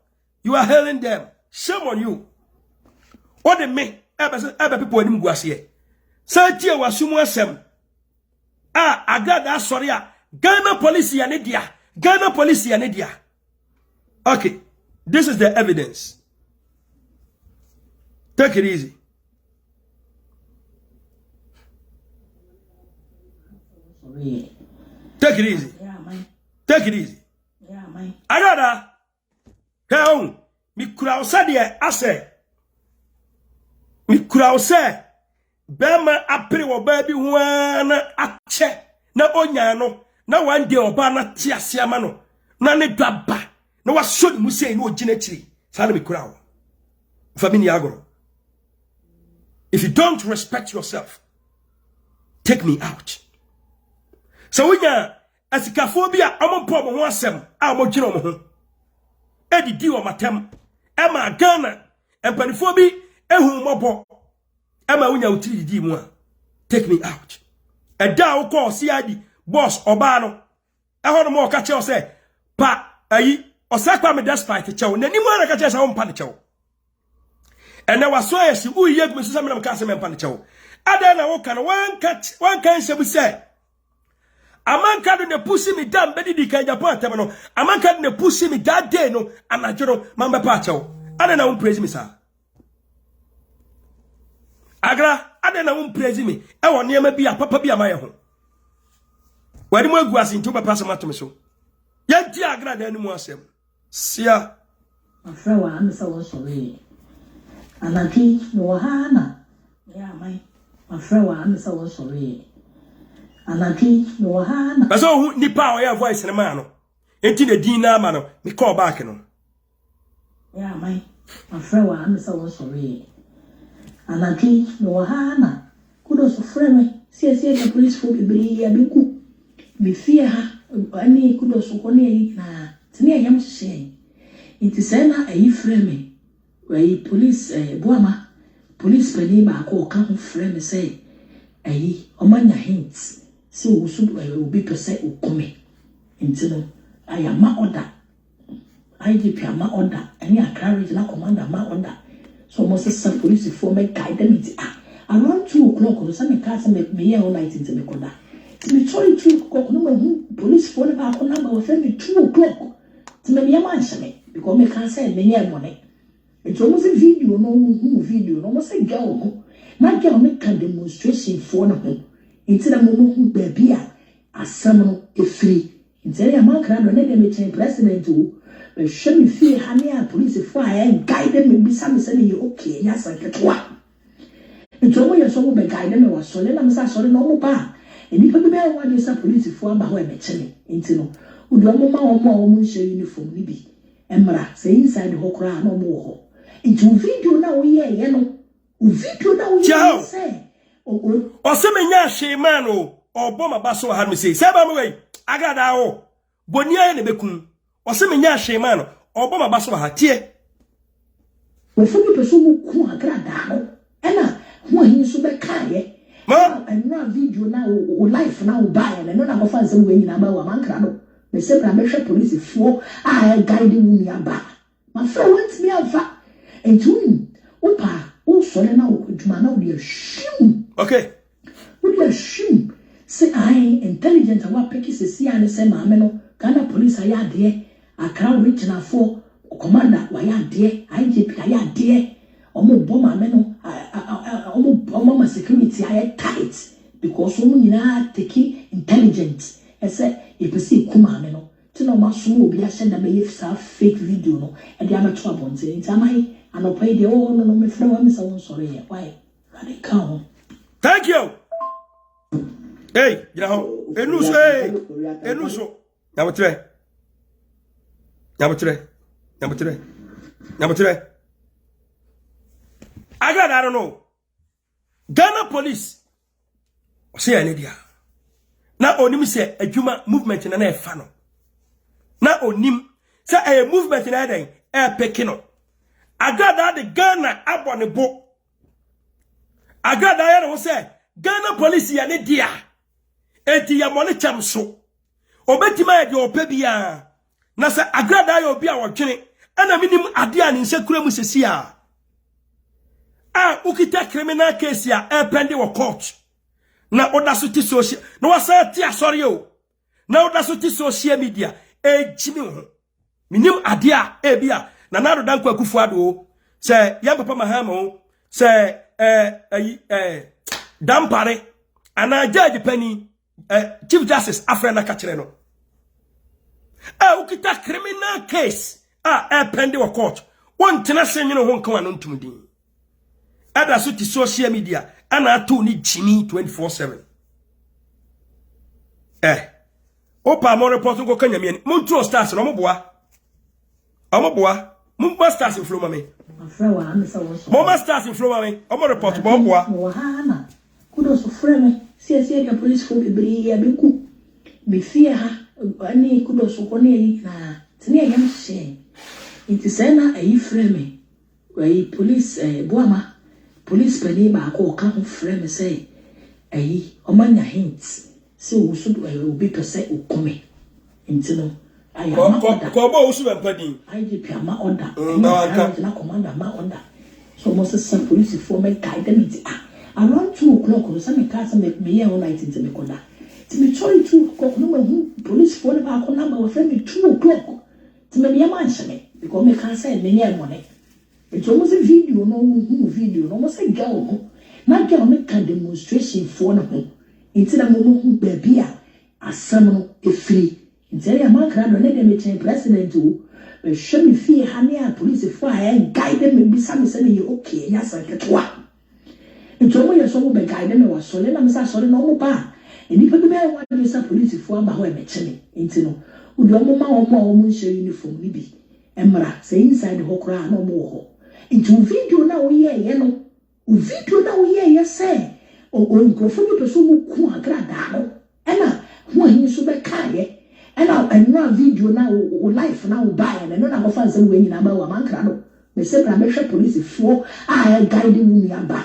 You are hailing them. Shame on you. What they mean? Ebe people in Guasie. Say tia wasumu asem. Agradaa sorry. Ghana police yanedia. Ghana police yanedia. Okay. This is the evidence. Take it easy. Take it easy. Take it easy. Agradaa. Hey, mi kura osade ase. Mi kura ose. Bema apre wo ba bi ho na ache na onya no na one day oba na ti ase ama no na ne dwaba na wa so ni musei na ogina chiri sa na mi kura wo. Famini agoro. If you don't respect yourself, take me out. So wonya asikafo bi a ompo mo ho asem a mo gina mo ho. Edidi o matem ema Ghana empanifo bi ehu mobo ema wonya utiri didi mu a take me out. Eda wo call CID boss oba no eho no mo ka che o se pa ayi o se kwa me despite che wo nani mu na ka che se wo mpa ne che wo ene waso yesi uye gbe so se me ka se me mpa ne che wo ada na wo ka no wan kan se bu se AMankrado ne pussy me down bedi di kan Japan tem no AMankrado ne pussy me that day no anajoro mamba pa chew ade na won praise me sa agra ade na won praise me e won niam bia papa bia maye ho wadi mo agu asin to papa sama to me so yanti Agradaa ni mu asem sia afra wa am sa wo sori anaki no hana ya mai afra wa am sa wo sori anaki no hana baso hu nipa o ya voice ne ma no enti ne din na ma no me call back no ya mai afra wa am sa wo sori anaki no hana kudo so freme sie the police for bibiri ya biku me fear ha ani kudo so ko ne na tini ayam hye enti se na ayi freme we police boama police pani ba ko ka ho freme say ayi omanya hints so we should be to say ukome until I am my order. IGP am my order. Any Accra regional commander my order. So most of police for me guide them around 2 o'clock or some cars make me all night into me corner. To me 2 o'clock no police phone back on number was me 2 o'clock. To me answer me because me can't say me money. It's almost a video no almost a girl. My girl make a demonstration for no. Instead of moving baby, a summer a free. Instead of AMankrado, let them change president to show me fear, honey, police fire and guide them and be some saying you okay, yes, I get what. It's always so by guide them was so let them say sorry no more. And if you be one is a police for my way, mentioning into no, would your mamma or more show uniform, Libby. Emra say inside the whole crowd no more. Into video now, we know. Video now, we say. O se menya sheman o boma baso ha me sei seba me wei Agradaa o bonia ne bekun o se menya sheman o boma baso ha tie we fu bi peso mu ku Agradaa no ena ho ahin so be kae ma enra video na o life na o buy na no na go fan se we nyina ba wa AMankrado me se bra me hwe police fo a guide mu ya ba ma fa want me afa entu opa o so le na o djuma na o de shim. Okay. Would you assume say I intelligent and what picky say and say Maame no Ghana police are there Accra regional for commander why are there IGP are there omo bo Maame no omo security are tight because omo nyina take intelligent e say e pese ku Maame no ti no maso obi a send am e fake video no e dey am to abonte nti amai anopai dey oh no me frɛ wa me say won sorry why radical. Thank you. Hey, you know, enuso. Namutre. Nyamutre. Agradaa, I don't know. Ghana police. Say any dia. Na onim say adwuma movement na e fa no. Na onim say a movement na den e peke no. Agradaa de Ghana abone bo. Agradaa ya no say Ghana police ya ne dia. Enti ya mone cham so. Obetima ya de opa bia. Na say Agradaa ya obi a wotwene. Ana minim ade a ne nsekura mu sesi a. Ukita criminal case ya pende wo court. Na oda so ti social. Na wasa ti asori o. Na oda so ti social media. Jimi ho. Minim ade a bia na nado danko akufu ado. Se ya papa mahama se dampare ana judge pani chief justice afrena ka kire no. Ukita criminal case pende wo court. Won tena senwene ho nkan anu ntumdin. Ada so ti social media ana to ni jimi 24/7. Opa mo report ko kanyame ni. Mo trust stars no mo boa. Mo stars in flow mame. Mo stars in flow mame. Mo report mo boa. Wahana. Kudo so frame. See the police for be ya beku. Be fear ha ani kudo so ko ne na. Tene yam she. It is na ayi frame. Wai police boama. Police penny ba ko ka ho frame say ayi omanya hints say wo so obi pese okome ntino ayi ko bo wo so be padin ayi piama order na commander ma order so mo say police for me guide them around 2 o'clock no say me ka say me here all night into me koda ti me try 2 o'clock no me police for ba ko number wa frame 2 o'clock ti me ya man shame because me can say me here money. It's almost a video, no video, almost a girl. Not girl make a demonstration for no. Instead of Momo baby, a summon a free. Instead of AMankrado, let them change president too. But show me fear, honey, police fire and guide them and be some saying you okay, yes, I get what. It's almost so by guide them was so let them say sorry no more. And if the man wants to police for my way, mention into no. Would your mamma show uniform, maybe. Emra, say inside the whole crowd no more. Into video na oye ye no video na oye ye say o nkrofo ni peso mu ku Agradaa no ena ho ahin so be kae ena video na o life na o buy na no na go fan say we nyina ba wa AMankrado me say bra me hwe police for guide me aba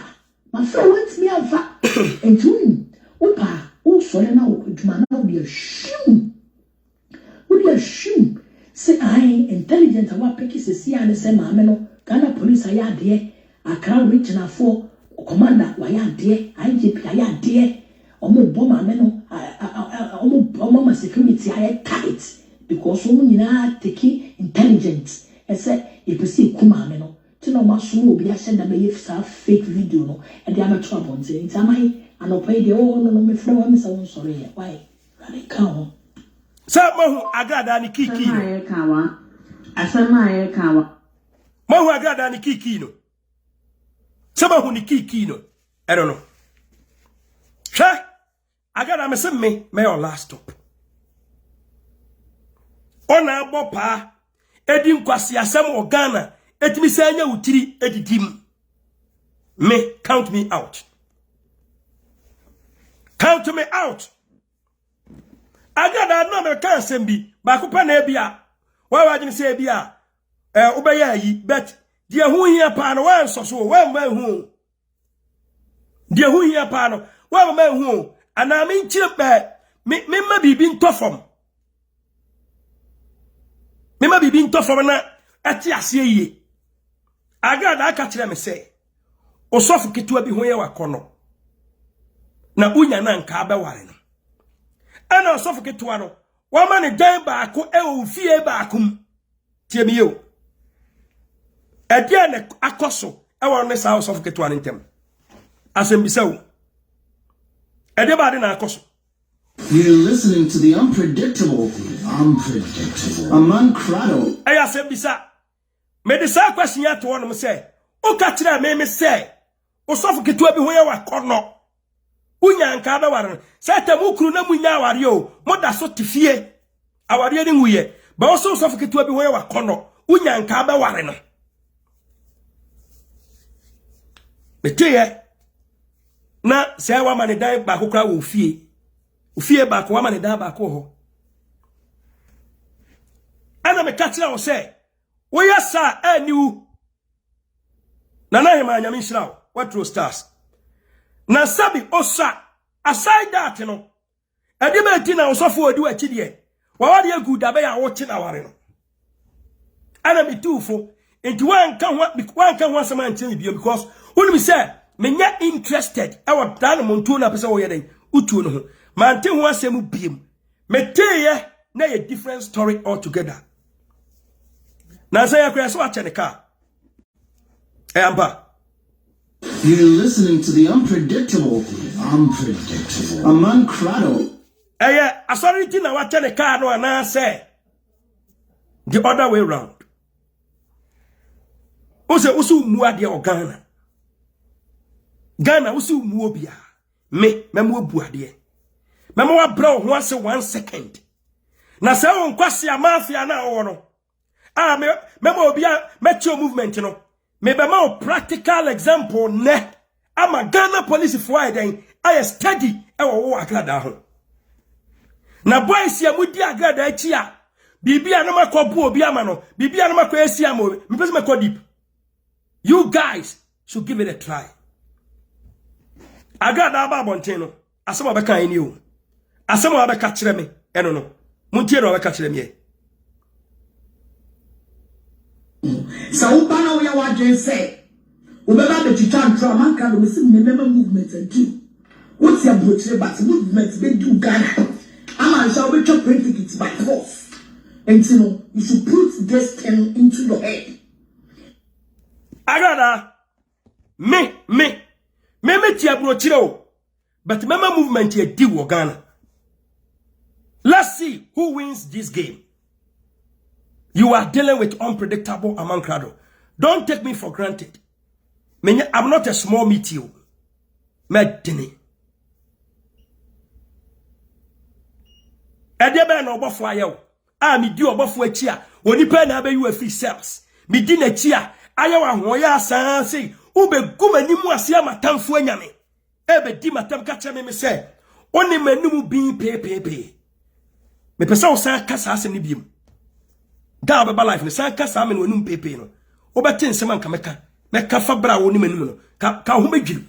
ma so want me ava into opa o so na o djuma na o de shim say intelligent wa peki se si ane say Maame no Ghana police ayade Accra regional for commander wayade IGP ayade omo bomber me no omo security ay tight because omo nyina take intelligence say epesi kuma me no ti no maso obi a send na be fake video no e dey abeto abonte nti amai anopai de no me frɛ wa me say won sɔre ye why rade ka ho sa mahu Agradaa ni kiki no asama ye kawa mahu Agradaa ni kiki no sabahu ni kiki no I don't know sha Agradaa me say me your last stop ona abopa edi nkwasi asem o Ghana etimi say anya utiri edidim me count me out Agradaa no me kan sembi ba ko pa na bia wa wajin say bia obaya yi but dia hu hia pa no wan so so wan ma hu dia hu hia pa no wan ma hu ana me nchire pe me ma bibi ntofom na ati ase yie Agradaa ka kire me say osofu ketua bi hu ye wakono na unya na nka abeware no ana osofu ketua no wa ma ne dan ba ko ofie ba akum tie me yo edia ne akoso wa ne sa osofu ketua ne ntem asembisawo edia ba de na akoso. You're listening to the unpredictable AMankrado. Aya sembisa me de sa question ya to wonom say o ka kire me say osofu ketua bi ho ye wakono unya nka abeware say temukru na munya aware o moda so tifie aware ni nwuye ba osofu ketua bi ho ye wakono unyanka be ware no metiye na se wa mane dan ba kokra wo ofie ba ko wa mane dan ba ko ho ana me katira wo se wo yesa aniu na na hema nyame nhyira what true stars na sabi osa aside that no ade ba ti na osofo odi wa chidie wa wade agu da be ya wo chi na ware no ana me tufo enti wanka ho asema nche bia because wonu mi say menya interested e wa dan montu na pese wo ye den utu no ho mante ho asem biem meteye na ye different story altogether na say akra so ache ne ka ampa. You're listening to the unpredictable AMankrado. Authority na wache ne ka no na say the other way round. Usu mu ade o Ghana usu mu obia memo bu ade memo wa bra ho ase 1 second na se won kwase amafia na wo no memo obia metio movement no me be ma practical example ne ama Ghana police for den I study e wo Agradaa ho na boys ya mudi Agradaa chi a bibia na makobu obi ama no bibia na makoesi ama me pese mako deep. You guys should give it a try. Agradaa ba bonten no asema be kan ni o asema be ka kire me eno no muntie no be ka kire me so ubana wo ya wadwen say we be ba be chicha ntro AMankrado me sim member movement and do what's your brochure but movement be do Ghana ama shall be chop print tickets by force and you know you should put this thing into your head. Agradaa me tia brochure o but member movement ye di wo Ghana. Let's see who wins this game. You are dealing with unpredictable AMankrado. Don't take me for granted. I'm not a small meat you. Medini. Edebe na obofo ayew. Mi di obofo achia. Oni pe na be you free cells. Mi di na chia. Ayew ahoya asan sei. Ube guma nimu asia matamfo anyame. Ebe di matam ka kye me se. Oni manimu bin pe. Me pesa o san kasa asem ni biem. Da baba life ne san kasa me no anum pepe no. Obete nsem anka meka fa bra wo ni manum no. Ka ho medwiri.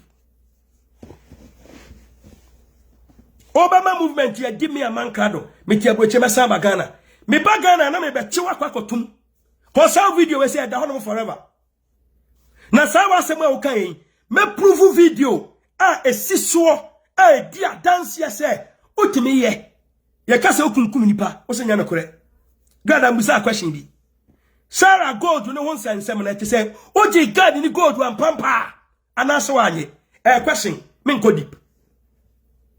Obama movement ya di me AMankrado. Me ti abroche me san ba Ghana. Me ba Ghana na me be chiwa kwakotum. Ko sa video we say da hono forever. Na sa wa asem a wo kan me prove video esiso di dance ya say otimi ye. Ye kasa okunkum nipa. O se nya me kore. God ambusa question bi. Sarah gold no won sansem na te say oji God ni gold wan pampa. Anaso anye. Question me nko deep.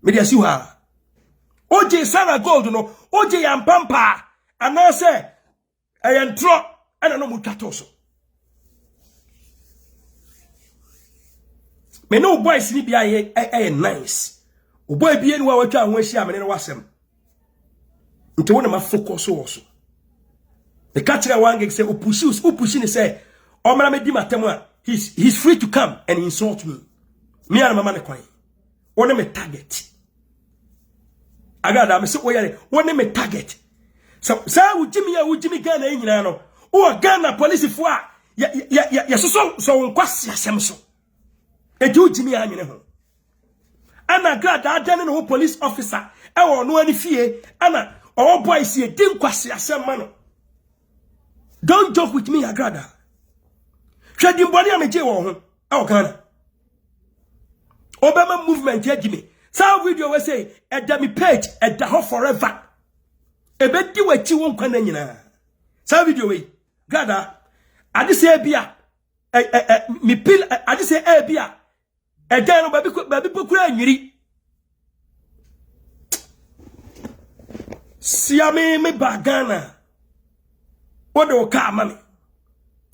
Me dey see ha. Oji Sarah gold no oji yan pampa. Anase entro ana no mutwato so. Me no boys ni bia ye nice. O boy bia ni wa watwa ho ahia me ne wasem. Nti wona ma focus so. The catcher one say upushi ni say omara me di matem he's free to come and insult me. Me and mama ne kwan. Wona me target. Agradaa me say oyare wona me target. So ujimi Ghana nyina no. O Ghana police fo a ya so nkwase asem so. Eti ujimi anyene ho. Ana Agradaa dan no police officer e wo no ani fie ana all boys here didn't kwasi asem mano. Don't joke with me, Agradaa. Shedim body ameje wo ho. E Ghana. Obama movement here Jimmy. Some video we say edami page edaho forever. Ebedi wachi won kwana nyina. Some video we Agradaa ade say bia mi pil ade say bia edan no babi pokura anwiri. Siame me bagana. Ode o ka mame.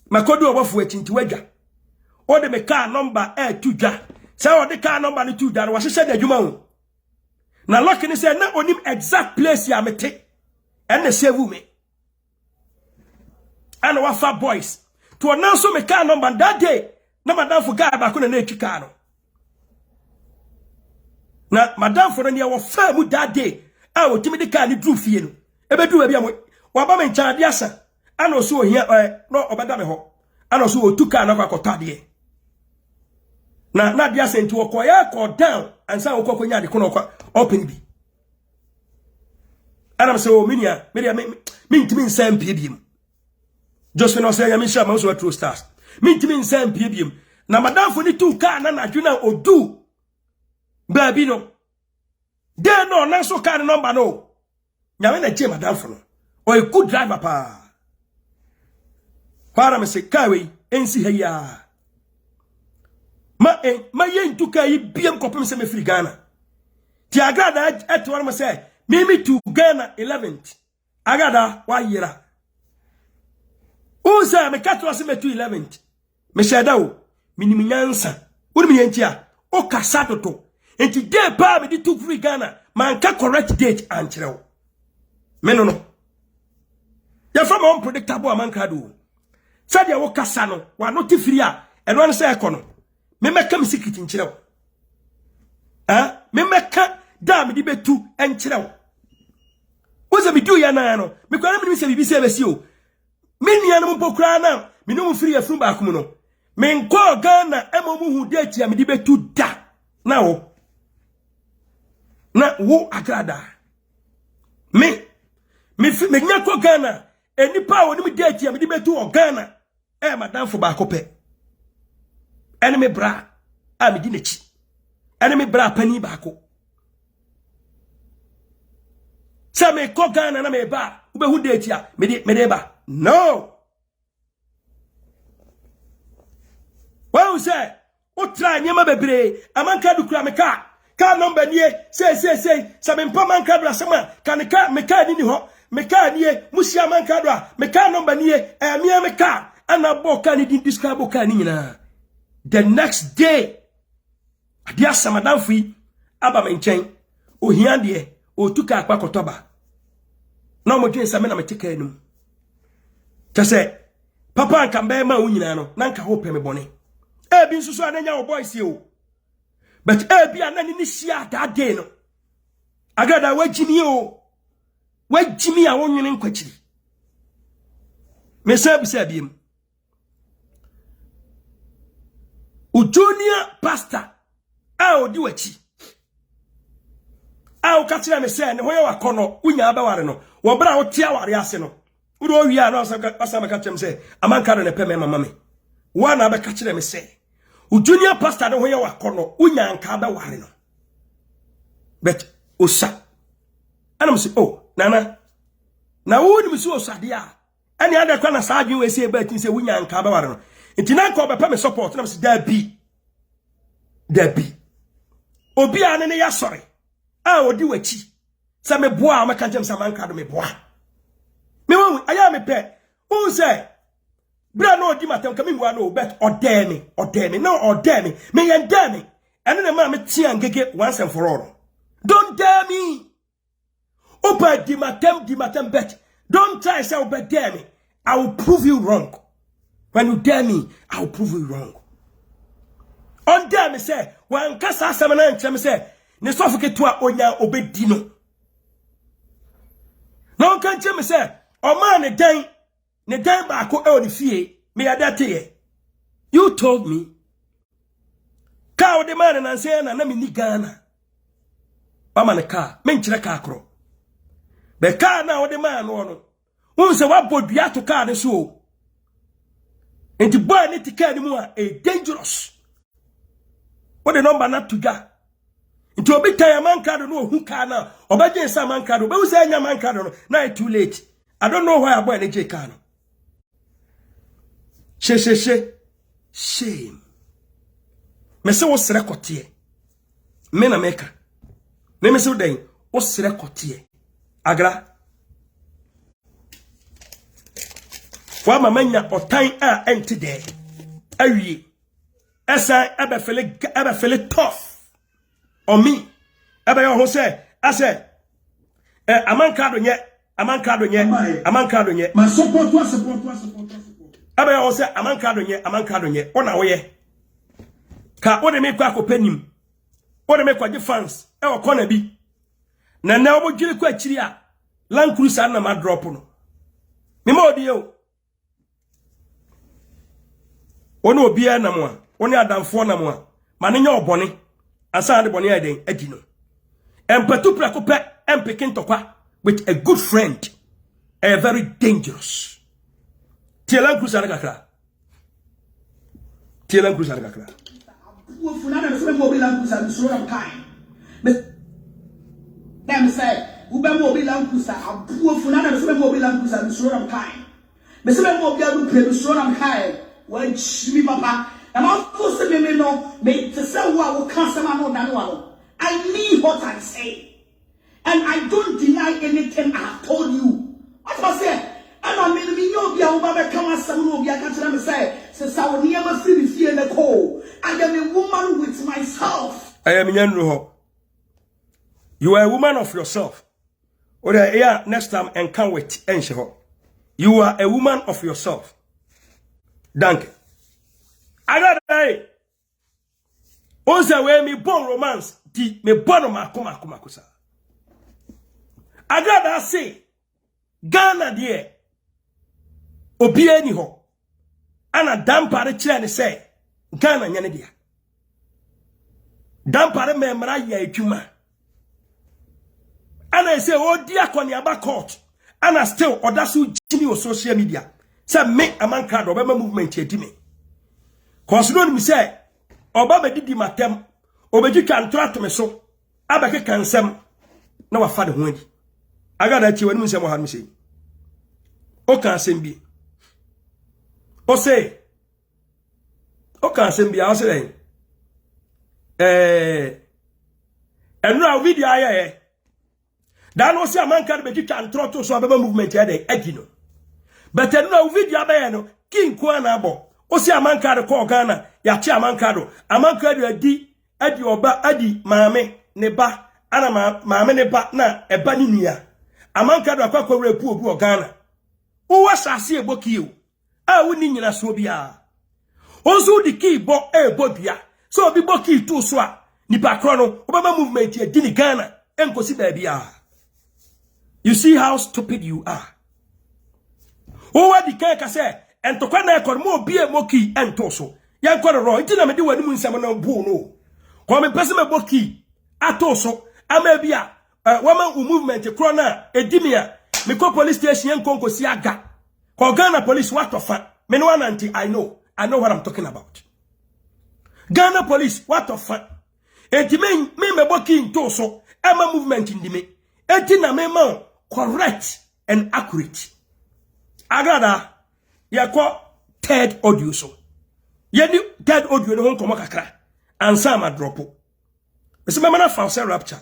Makodu obofo achinti wadwa. Ode me car number tudwa. Say ode car number ni tudwa no wahye da adwuma ho. Na lock ni say na onim exact place ya mete. Ene save me. and wafa boys to announce me car number that day na madam for guy ba ko na etwi car no na madam for na wo fa mu that day a wo timi de car ni dru fie no ebedu ba bia mo wa ba me ncha de asa ana so ohia no obeda me ho ana so otu car na kwakota de na de asa nti wo koya ko down ansa wo kokonya de ko no kwa open bi ana so minia ntimi nsam pie biem just when I say I'm sure most true stars me ntimi nsam pie biem na madam for ni tu car na adwuna odu baby no de no na so car number no nyame na je madam for no or a good driver pa para me se kawe ensi heya ma yen tu kai biem kopem se me free Ghana ti Agradaa etwar me say me to Ghana 11th Agradaa wa yira uza me katwa se me to 11th me sheda o minimi nyansa uri mi yentia o kasa toto enti de pa me di to free Ghana man ka correct date ankyerɛw me no ya from unpredictable AMankrado said ya wo kasa no wa no ti free a eno an say ekono me meka me secret nkyerɛw me meka da me di betu enkyerɛw uza mi du ya na no me kwara me se bibi se besi o me nia no mpokura na me no free afun ba akum no me nko Ghana emo mu hu date ya me di betu da na wo Agradaa me nya ko Ghana enipa woni me date ya me di betu o Ghana madam for ba kope enemy bra a me di nechi enemy bra pani ba ko sa me ko Ghana na me ba ube hu date ya me de ba no wa say o try nyema bebre AMankrado kura me ka number nie say sa me mpa AMankrado asema kan ka me ka ni ho me ka nie musi AMankrado a me ka number nie me me ka ana boka ni din describe ka ni nyina the next day adia samadan fui aba me nchen ohia de o tuka akpa kotoba na mo dwen sa me na me tika enum tese papa anka mbe ma wo nyina no na nka ho pe me bone bi nsusu ananya wo boys o but bi anani ni sia that day no Agradaa wajimi o wajimi a wonwene nkwachiri me sabi biem o junior pastor a odi wachi a o katira me se ne hoye wakono unya abaware no wo bra wo tia ware ase no wo do wi a no asama katira se AMankrado ne pe me mama me wa na be katira me se o junior pastor ne hoye wakono unya nka abaware no but osa ana me se oh nana na wo ni me so osade a ani ade kwa na saadwen we se ba tin se unya nka abaware no ntina nka obepa me support na me se da bi obi ane ne ya sori a odi wachi sa me boa ma kantem sa AMankrado me boa me won aya me pe un say bra no odi matem ka me boa no bet odemi no odemi me yan demi ene na ma me tia ngege once and for all don't dare me opa di matem bet don't try say obey dare me I will prove you wrong when you dare me I will prove you wrong on dare me say wan kasa asem na nkyem say ne sofiketo a onya obedi no na on kan kyem say o man ne dan ba ko e oni fie me adate ye you told me ka o de man na say na me ni Ghana ba man ka me nkyere ka akro be ka na o de man no un se wa bodua to ka ne so enti boy ne tika ni mu a dangerous what the number not to ga into obi time AMankrado no hu ka na obaje sa AMankrado be usa nya AMankrado no na too late I don't know why a boy na je ka no shame me se wo sere kote me na meka me se wo den wo sere kote agra wa mamanya otan a enti de awie esa ebe fele tough on me ebe yo ho say ase AMankrado nye AMankrado nye my support. Abaya o se AMankrado nye ona woye ka wode me kwa kopanim wode me kwa fans e wo kona bi na obodwire kwa akiri a Land Cruiser na ma drop no me ma odi o wona obi a na mo a wona adamfo na mo a ma ne nya obone asa de bone eden adi no empatu prakope empekin tokwa with a good friend a very dangerous Land Cruiser na kakra Land Cruiser na kakra wo funana me so mo bi Land Cruiser so am kind me dem say ube mo bi Land Cruiser abuo funana me so mo bi Land Cruiser so am kind me se mo bi adu pre so am kind wan chimi papa na ma ko se me no me te say wo kan se ma no dan wa I mean what I say and I don't deny anything I have told you. What I say and I mean me no bia wo ba be kan asam no bia ka tell me say sa wo niam free me fie na ko I am a woman with myself. I am Nyanruho. You are a woman of yourself. Or next time and can't wait. You are a woman of yourself. Danke. Agradaa. Oza we me bon romance di me bon ma koma kusa. Agradaa say Ghana de obi ani ho. Ana dampare kire ne say Ghana nyane dia. Dampare me mra ya adwuma. Ana say o dia koniaba court. Ana still odasu jimi o social media. Say me AMankrado obema movement edi me. Cause no me say oba be didi matem obeji contract me so abeke kansem na wa fa de ho adi. Agradaa chi wani nsem ha me say. O kan sem bi. O say o kan sem bi a o say enra video aye dan o say AMankrado be didi contract so abema movement ya de agi no. But enra video aye no kin ko na abo o say AMankrado ko Ghana ya chi AMankrado adi oba adi maame ne ba ana maame ne ba na eba ni nua AMankrado akwa repu obu o Ghana o wasase eboki o a woni nyina so bia onso di ki bo ebodua so obi boki tu so a nipa kro no obama movement e di ni Ghana enkosi ba bia. You see how stupid you are. O wadi kan ka se entokwa na ekor mo obi emoki ento so yan kwere ro nti na me de wani mu nsam na bu no ko me pese me boki ato so ama bia woman movement kro na edimia me ko police station yan konkosi aga ko Ghana police what of me no anti I know what I'm talking about. Ghana police what of enti me boki into so ama movement ndime enti na me ma correct and accurate. Agradaa yako third audio so yeni third audio no hon komo kakra ansa ma dropo ese me mana false rapture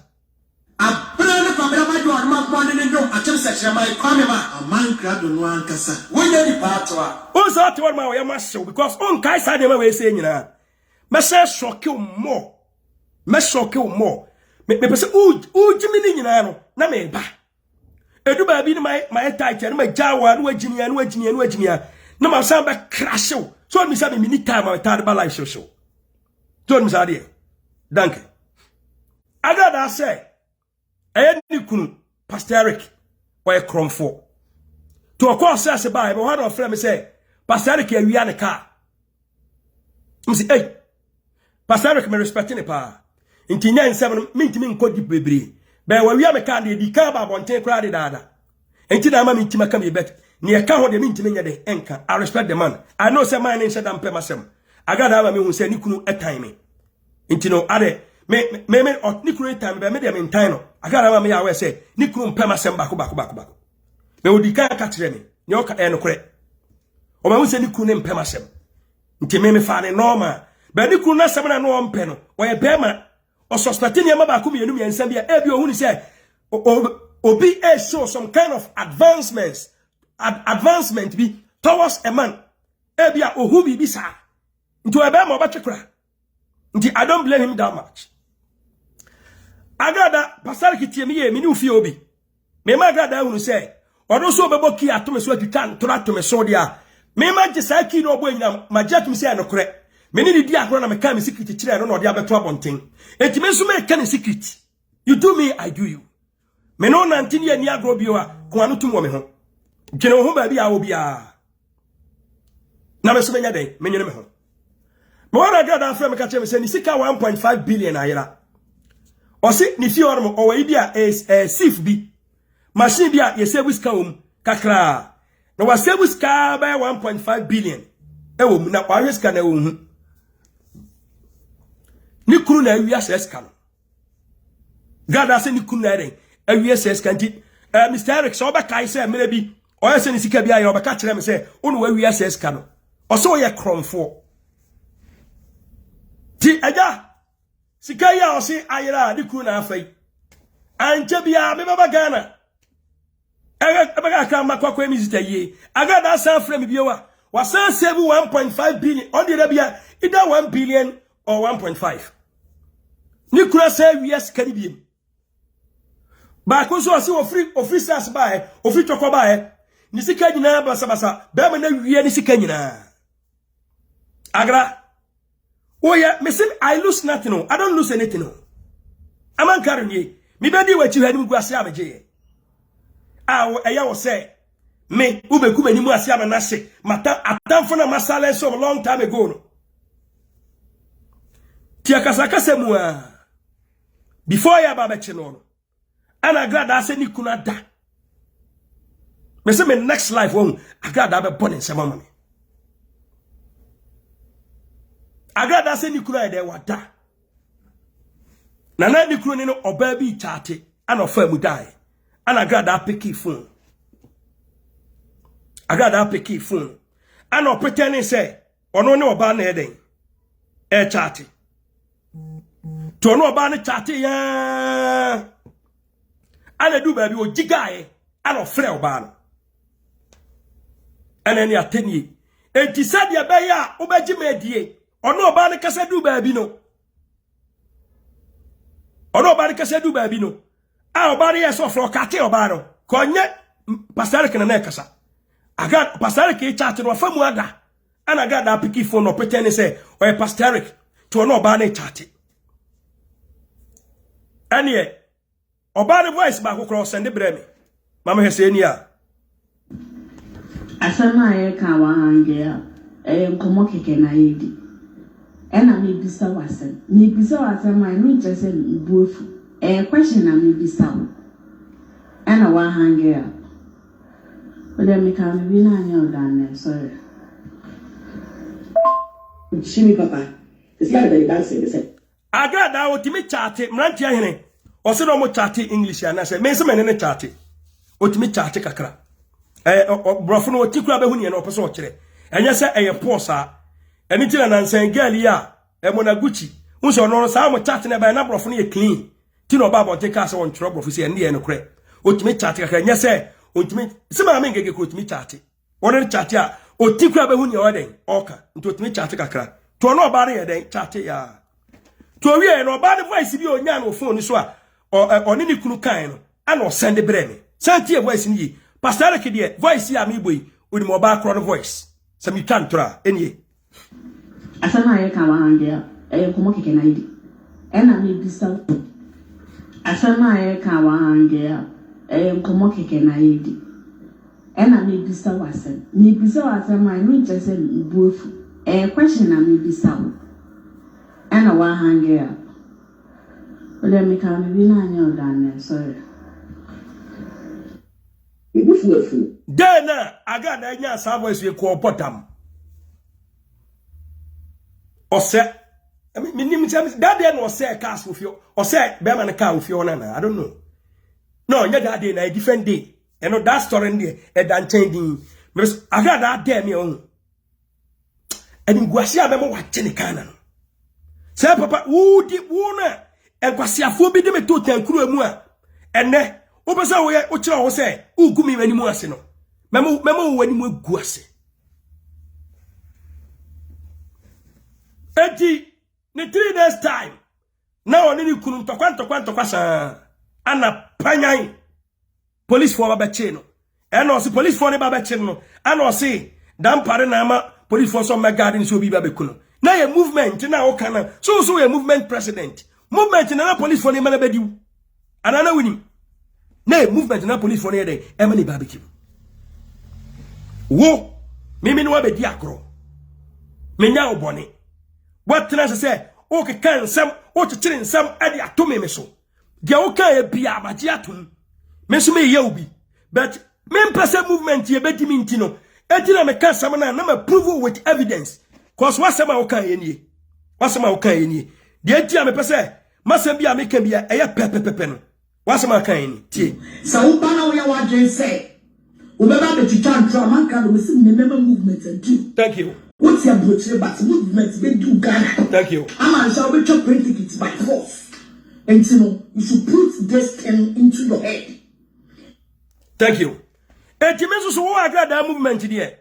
abra ne kwabra ma do ma bone ne no atem sekere mai kwame ma AMankrado no ankasa wonya di pato a o so ate won ma wo yama show because on kai sa de ma we say nyina me say shock you more me pese u jimi ni nyina no na me ba edu ba bi ni my tight na ma jawa no aginia na ma sa ba crash so me say me ni time ma ta ba life show so me say dey danke Agradaa say ni kunu Pastor Eric or a cromfo to a course say by one of friend me say Pastor Eric wi an car me say hey Pastor Eric me respecting e pa nti nya nsem me ntimi nkodi bebre be wa wi am car di car ba bonten kra de dada nti na ma me ntima ka me bet ne e ka ho de me ntimi nya de enka. I respect the man. I know say man nse da mpem asem Agradaa me hu say ni kunu etan me nti no ade me ni kunu etan be me de me ntan no Agradaa me ya we say ni kunu mpem asem bako me odi ka kire me ne o ka no kure o ma hu say ni kunu mpem asem nti me fa ne normal be ni kunu asem na no mpem no o ye be ma o suspect ni ma bako me yenu me nsam bia e bi o hu ni say obi show some kind of advancement be towards a man e bia ohu bi sa nti o be ma o ba twekra nti I don't blame him that much. Agradaa pastor kitie me ye me ni ufie obi me ma Agradaa hu say Odo so bebo ki atome so atitan to atome so dia. Me ma je sa ki no obo nyam ma je atome se no kore. Me ni di akro na me ka me secret kire no odi abeto abonten. Enti me so me ka ne secret. You do me, I do you. Me no 19 year ni agro bi wa ko anu tum wo me ho. Gene wo ho ba bi a wo bia. Na me so me nya den, me nyene me ho. Me wana ga da fra me ka che me se ni sika 1.5 billion ayira. Osi ni fi ormo o wa bia sif bi. Machine bia ye service ka wom kakra. Na wa service ka ba 1.5 billion. E wom na wa risk na wo hu. Ni kuru na wi access ka no. Gada se ni kuru na den. Wi access ka nti Mr. Eric so ba kai se me bi. O ye se ni sika bia ye o ba ka kire me se onu wa wi access ka no. O so ye kromfo. Ti aja sika ya o se ayira ni kuru na afai. Anje bia me baba Ghana. Aga ka makwa emizita ye. Agada san frame biowa. Wasan save 1.5 billion. On the bia either 1 billion or 1.5. Ni kura say yes Caribbean. Ba ko so o free stars ba o free choko ba ni sika nyina basa be ma na wie ni sika nyina. Agra. Oh yeah, me say I lose nothing no. I don't lose anything no. Amankaro ni. Me be di wachi hanu guase abeje. Eya wo say me ubeku mani mu ase amanase mata atamfo na masala so long time ago no. Ti akasakasa mu before ya baba chino no. Ana Agradaa se ni kuna da. Me say me next life won Agradaa be born in semama me. Agradaa se ni kuna de wada. Na ni kuna ni no oba bi chate ana ofa mu dai. Ana Agradaa picky phone. Agradaa picky phone. Ana pretending say ono ne oba na eden. E chate. To no oba ne chate ya. Ana du ba bi o jigae ana ofre oba no. Ana ni ateni. Enti sadia be ya obaji medie. Ono oba ne kasa du ba bi no. Ono oba ne kasa du ba bi no. Oba yes of kate oba no. Konye pastor ke na kasa. Aga pastor ke chat no fa mu ada. Ana Agradaa picky phone no pretend say o pastor to no oba ne chat. Anie oba the voice ba ko cross send bre me. Mama hese ni a. Asama ye ka wa hange a. Nkomo keke na yedi. Ena me bisa wasem. Me bisa wasem ma no jese buofu. Question na me bisa wo. Ena wa hange a. But me ka me bi na anya odan sorry. Shimi papa. The see the dancing they say. Agradaa otimi chat mranti ahene. Ose no mo chat English ana say me se me ne chat. Otimi chat kakra. Brofo no otikura be huni e no opeso o kire. Enye se eye posa. Eni ti na nansan girl ya e na Gucci. Unso no sa mo chat na ba na brofo no ye clean. Ti no ba bonte ka se won tro brofo se ene ye no kure. Otimi chat kakra enye se otimi se Maame ngege ko otimi chat. Won chat ya otikura be huni o den oka. Nti otimi chat kakra. To no ba re den chat ya. To wie no ba the voice bi onya no phone so a oni ni kunu kan no ana o send bre me santie voice ni pastor ke de voice ya me boy oni mo ba kro no voice some you can tra enie Asama ye ka wa hange a nkomo keke na yedi. Ena me bisa. Asama ye ka wa hange a nkomo keke na yedi. Ena me bisa wasem. Me bisa wasem ma no jese buofu. Question na me bisa wo. Ena wa hange a. Ole me ka me bi na anya odan sorry. Ibufu. Dena Agradaa nya sa voice ye ko potam. Ose me nim say that day no say cars with you. Ose be man car with you na I don't know. No, nya that day na a different day. You know that story there e dan changing. Me Agradaa day me on. Eni guase abemo wa chene kana no. Say papa wo na enkwasiafo bi de me to tankuru emu a enne wo pesa wo ye wo kire wo say ugumi mani mu ase no memo wani mu agu ase eti ni 3 days time na oni ni kunu ntokwa sa ana panyan police for ba che no and also police for neba betchino and or say dan pare na ama police for some garden so bi ba bekuno na ye movement na o kana so a movement president movement na police for neba na bediu anana wini na movement na police for ne dey e ma ne ba bekiu wo mimi no abedi akro menya obone what na say o ke kan sam o chichire nsam ade atome me so dia o kan e bia abaje atom me so me ye obi but me person movement ye bedi mi ntino ejina me kan sam na ma prove with evidence cause wasema o kan ye nie wasema o kan ye nie dia tia me pese masem bia me kan bia eye pepepepe no wasema kan ye nie tie sa wo ba na wo ya wadwen say wo be ba be chichantro AMankrado me sim me member movement and do thank you what's your brochure but movement be do Ghana thank you shall be chop print tickets by force and you know you should put this thing into your head thank you etimeso so wo Agradaa movement there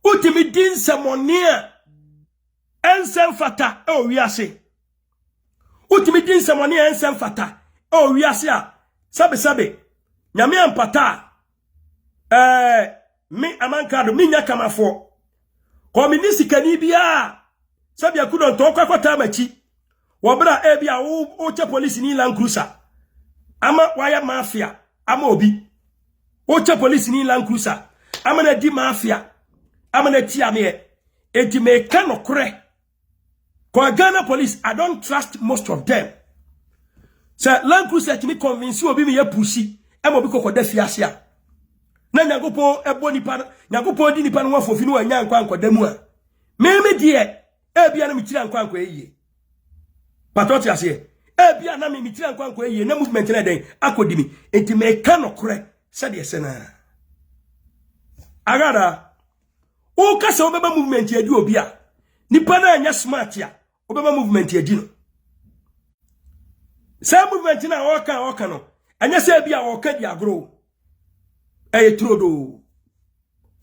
utimi din samonia ensem fata o wiase utimi din samonia ensem fata o wiase a sabe nyame ampata mi AMankrado mi nya kamafo kominisi kani bia sabe akudo nto kwakota machi wobra e bia wo che police ni Land Cruiser ama waya mafia ama obi wo che police ni Land Cruiser ama na di mafia ama na ti ame enti me kanokre ko Ghana police I don't trust most of them so Land Cruiser ti me convince obi me ya pushi ama obi kokoda fiasia na nyagopo ebo nipa nyagopo di nipa no wafofi no wanya nkwa damu a meme die ebia na mitira nkwa eyiye patoti ase ebia na me mitira nkwa eyiye na movement na den akodimi enti me ka no kore sade ese na Agradaa o kasa obeba movement edi obi a nipa na anya smart ya obeba movement edi no sa movement na oka no anya se bia oka di agro trodo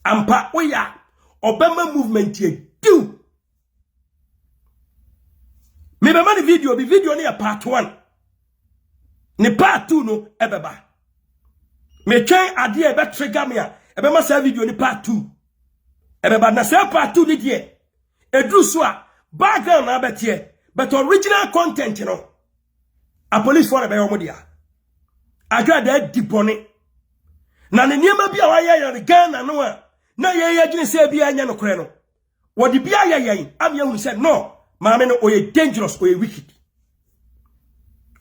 ampa oya obama movement ye do me be man video ni a part 1 ni part 2 no ebeba me twen ade e be trigger me a ebe ma sa video ni part 2 ebeba na sa part 2 ni die edu so a background na betie but original content no a police for be yomo dia Agradaa dibone na ne niema bia wa ya Ghana no a na ye gine se bia anya no kore no wodi bia ya am ya hu said no Maame no oye dangerous oye wicked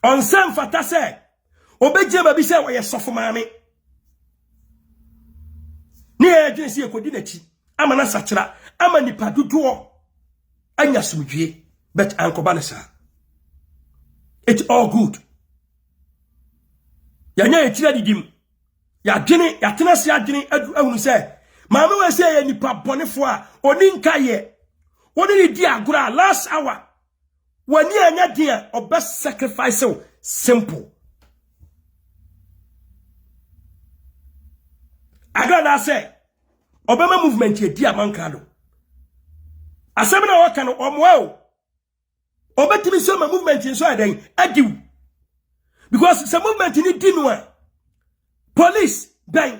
on sam fata se obeje ba bi se oye sofo Maame ne ye gine se ekodi na chi ama na sachira ama nipa duduo anya sumdwie but ankoba na sa it's all good ya nya etira didim ya dwene ya tena se adwene ahunu se Maame we se ye nipa bonefo a oni nka ye woni ni di agora last hour wani anya dia obest sacrifice simple Agradaa se obema movement ye di AMankrado asem na waka no omwa o obetimi so ma movement nso adan adiw because some movement ni di no a police bang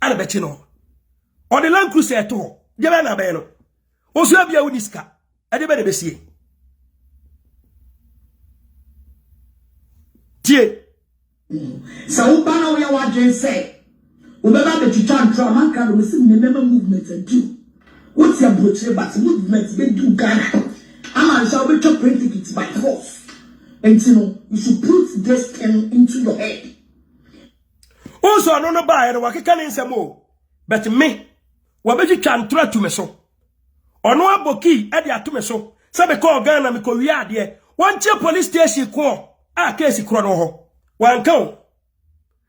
ana bechi no on the Land Cruiser to jebe na be no osu abia uniska ade be de besie tie sa wo ba na wo ya wadwen say wo be ba be chichantro AMankrado me sim me member movement and do what's your brochure but movement be do Ghana shall be chop print tickets by force and you know you should put this thing into your head also no buy no wakeka ni nsemo but me wabeji chantro to me so ono aboki e de ato me so se be call Ghana me ko wi ade wanche police station ko a case kro no ho wanka o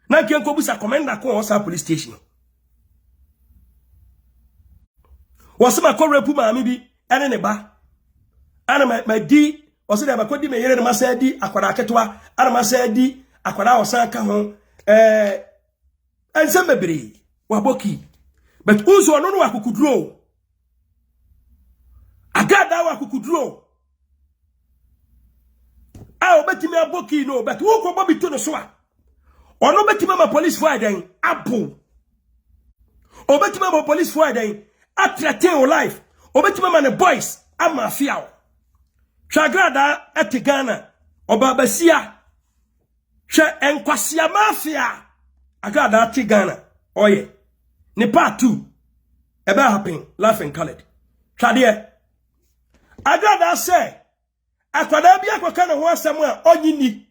na ke nko busa commander ko o sa police station wasema ko repu Maame bi ene ne ba ana ma di osi da ba ko di me yere ma sa di akwara ketwa ana ma sa di akwara o san ka ho ensem bebre waboki but uzo no no akukuduro Agradaa wakukuduro a obetimi aboki no but wo ko bobi to no so a Ono betima ma police for den apo. Obetima ma police for den attract your life. Obetima ma ne boys ama fiao. Agradaa ete Ghana obabasia hwe enkwasia mafia Agradaa ete Ghana oye ne part 2 ebe happen laughing colored twade Agradaa say akwada bia kwaka ne ho asem a onyini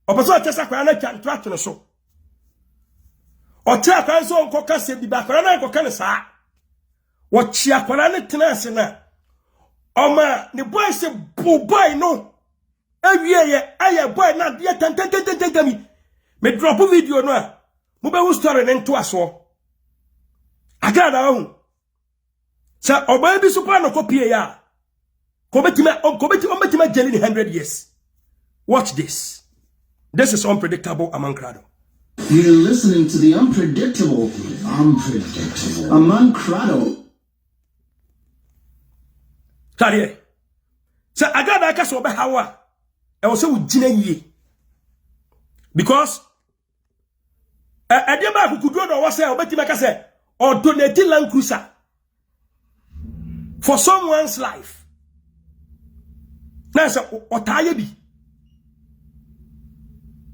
oboso otesa kwara na contract no so otia kwan so onkoka se bi ba kwara na onkoka ne saa wo chia kwara ne tenase na Oma the boy say boy no ewie aye boy na de tantantantantami me drop video no a mo be wo story ne nto aso Agradaa ho sa oba bi so pa no kopie ya ko betima jeli 100 years. Watch this. This is unpredictable AMankrado. You're listening to the unpredictable AMankrado. Tadie. So Agradaa ka so be hawa. E wo se wo gina yie. Because e ba kukudu no wo se obetima ka se or donate Land Cruiser for someone's life. Na se otaye bi.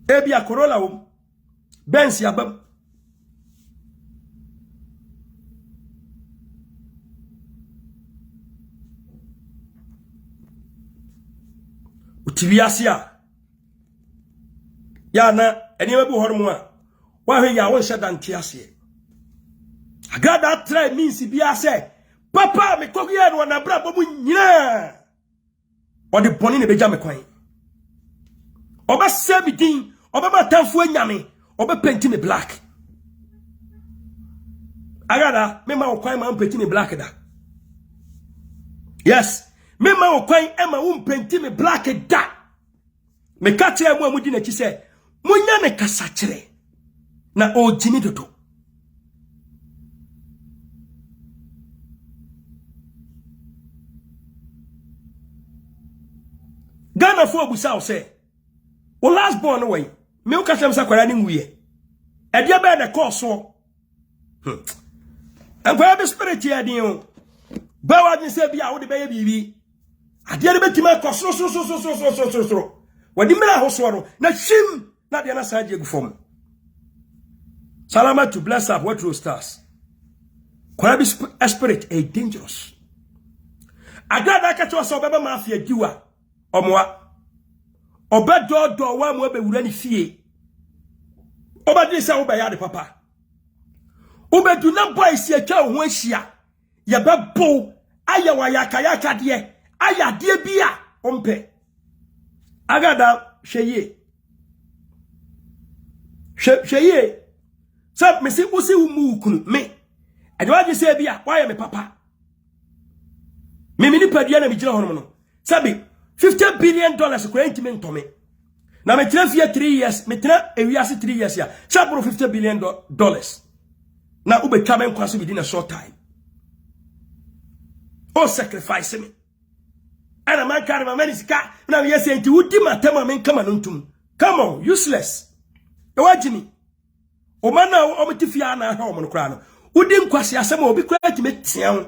Ebi a Corolla wo Benz ya bam. Utibiasia ya na eniwe bu hormu a wa hwe ya won sheda ntiase Agradaa try means bia say papa me kokuye no na bra bomu nyina o de boni ne beja me kwan oba sebidin oba matamfo anyame oba penti me black Agradaa me ma kwan ma penti me black da yes me ma okwan ema wo mpenti me black da me kache emu amudi na chi se munya ne kasa kire na ojini dodo Ghana fo obusa o se o last born way me o kasem sakwara ni nwuye e dia be na course so Enkwaya be spirit ya din o ba wa din se bia wo de be ye bibi ade de betima kosoro wadi mira hoso ro na shim na de na saje gu fom salama to bless up what stars kwara be spirit a dangerous Agradaa ka to so beba mafia diwa omwa obedodo wa mo be wura ni fie obadi se wo be ya de papa obedu na boys ya twa ho ahia ya bebo aya wa yakayaka de aya de bia ompe Agradaa hweye sab me se usi umu kunu me adwaje se bia wa ya me papa me ni padia na me gina hono no sabi $50 billion ko intime ntome na me tira fie 3 years me tira ewiase 3 years ya sabro $50 billion na ubetwa men kwaso within a short time o sacrifice me ana man carry my medicine na we say nti wudi matema men kama no ntum come on useless e wajimi o man na o metifia na ha o mo kra no wudi nkwase asem obi kra ti metian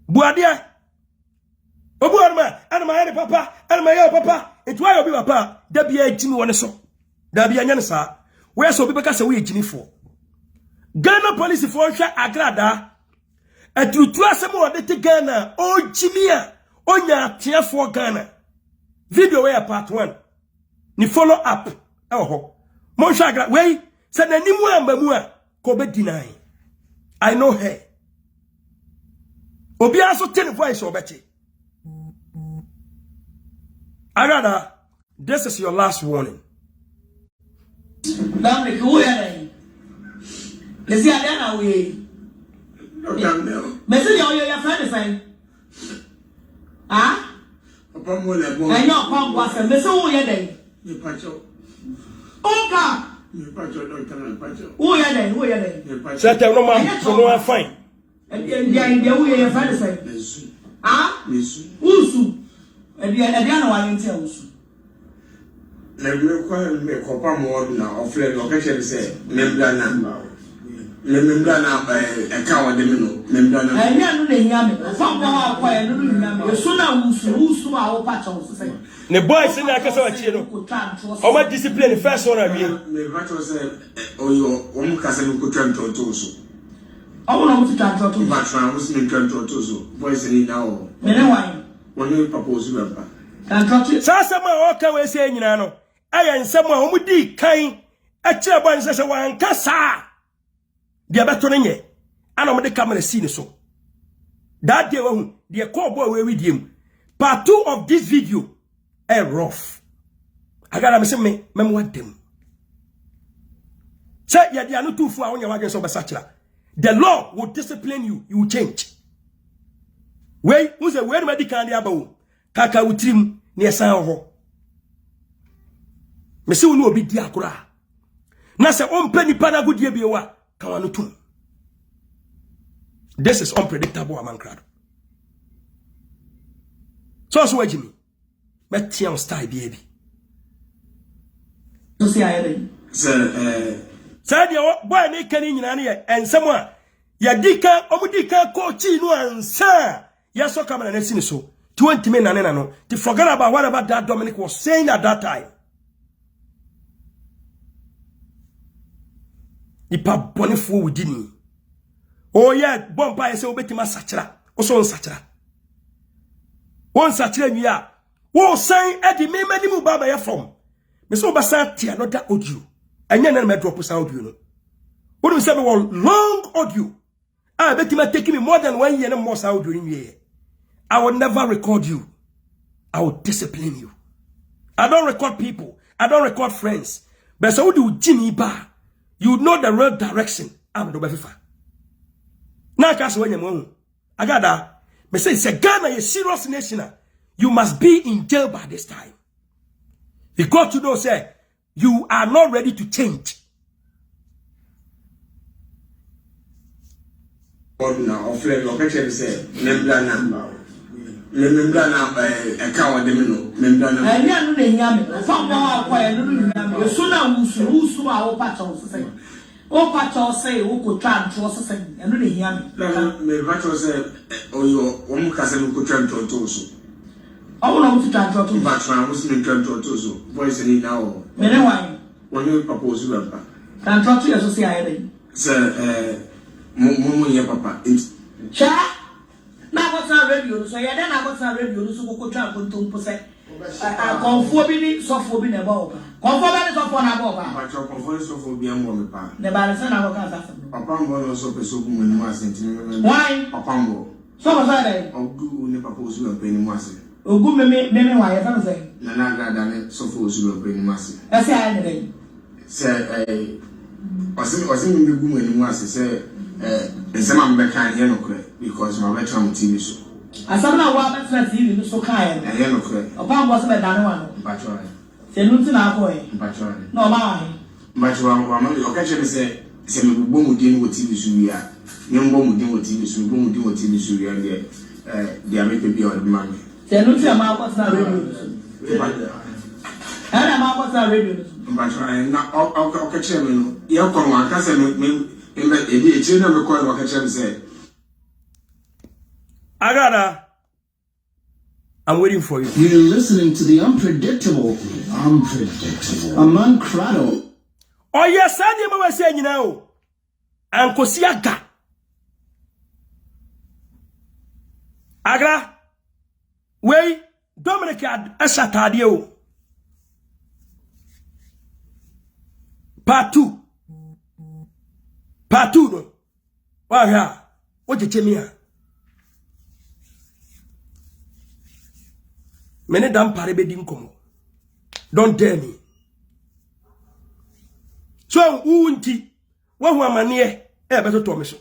buade obu arma ana ma yare papa ana ma yare papa nti wa obi papa da bia ejimi woni so da bia nya ne sa we so obi beka se we ejini fo Ghana police for hwa Agradaa atrutu asem o de te Ghana o jimia onya tiafo Ghana video we part 1 ni follow up ho mo hwa Agradaa we se nanimu ambamu a ko be deny I know her obi aso ten voice obeti Agradaa this is your last warning Damn who are let's see Adana we Messi your friend ah Papa mo le bon I know papa was a Messi who are then ni pacho Oka ni pacho don tan pacho who are then ni pacho certain no man so no fine and they who are your friend mesu ah mesu usu Adana wa ntia usu na me kopa mo na ofle no ka chere say membra na membra na eka wo de me no membra na anya no na hia me fa mo ha kwa ya no hia me so na wusu a wo pa cho so say ne boys na akasa wa chie no o ma discipline first one abi me va to say oyo o mu kasa no ko twanto to so o na mu twanto to ba twan wo sin twanto to so boys ni na o me ne wan woni propose ba ba twanto sasa ma o ka we se nyina no aya nsem a o mu di kan a kire boy nse se wan kasa dia beto nye ana mo de camera see ne so that day we the call boy we with him part 2 of this video rough agara me se me what them say ya dia no tufu a wonya wagen so besachira the law will discipline you, you will change we say we medical dia ba wo kaka wutrim ne esan ho me se wonu obi dia akura na se ompa nipa na godie bi wa Kawanutum. This is unpredictable, AMankrado. So Jimmy. But you style baby. So see I said your boy make any and someone Yadika Omudika Kochi no answer. Yes, so come and see so 20 men and no to forget about whatever that Dominic was saying at that time. Ipa bonifo within. Oh yeah, bomba say obetima sachira. Also on sachira. One sachira ya. Wo sign Eddie me many mu baba ya from. Me so basa ti another audio. Anya na me drop sa audio no. What do say me long audio. Ah betima taking me more than 1 year and more sa audio in here. I will never record you. I will discipline you. I don't record people. I don't record friends. But so do Jimmy Ba. You know the real direction. I'm the befifa. Now, when you Agradaa, me say it's a Ghana, a serious nation. You must be in jail by this time. Because you know, say you are not ready to change. Now, offline, location say membra number. Membra na eka wa de me no membra na anya no na hia me fa mo ha kwa ya no hia me so na wusu a wo pa cho so say o pa cho say wo ko twa nto so say no na hia me va cho say oyo wo mu kasa no ko twa nto so o na mu twa nto ba twa wo sin twa nto so boys ni na o me ne wan woni propose ba kan nto ya so say ayi say mo ye papa cha na what's our radio so ya then what's our radio so ko twa ko nto say konfo bi ni sofo bi na ba o konfo ba ni sofo na ba o ba cho konfo ni sofo bi am me pa ne ba se na ko ka sa papa mbo no so peso bu mu asenti me why papa mbo so ba sa dai ogu ni papa osu pe ni mu ase ogu me wa ya fa say na Agradaa ne sofo osu pe ni mu ase e se ai ne dai se osin mi gu mu ni ase se nsema mbeka ye no kre because my better am TV so asabna wa better TV so kan ye no kre opa mbo se be dane wa no mpacho se nu ti na ko e mpacho no ma wa mpacho wa ma o ka chere se me bugbo mu din wo TV so wi a me mbo mu din wo TV so bugbo mu din wo TV so wi a de ame pe bi o de ma me se nu ti ma ko na radio ana ma ko na radio mpacho na o ka chere me no ye ko wa ka se me Agradaa, I'm waiting for you. You're listening to the unpredictable. AMankrado. Oh yes, I didn't know saying now. Uncle Siaka. Agradaa, wait, Dominic had a Satadio. Part 2. Part 2 no. Wah, what you me? Mene dam pare be dim komo. Don't dare me. So unti wa hu amane beto to me so.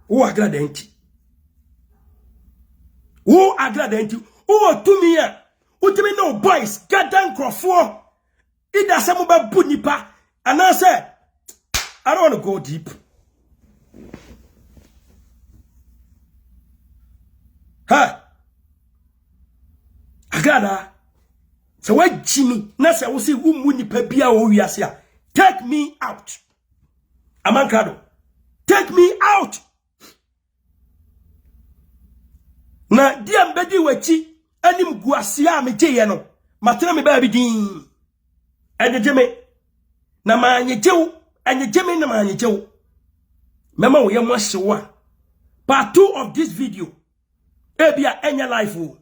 Wo Agradaa enti. Wo Agradaa enti. Wo tumi a. Utimi no boys gadan crofo. Ida se mo ba bu nipa. And I said I don't want to go deep. Huh? Agradaa, So what Jimmy, Nasa will say, Umuni Pebia or Yasia. Take me out. AMankrado. Take me out. Na dia mbedi wechi anim guasia me jeye no matena me ba bi din enjeme na manyejew enjeme na manyejew mema wo yemo hyewa part 2 of this video ebia enya life wo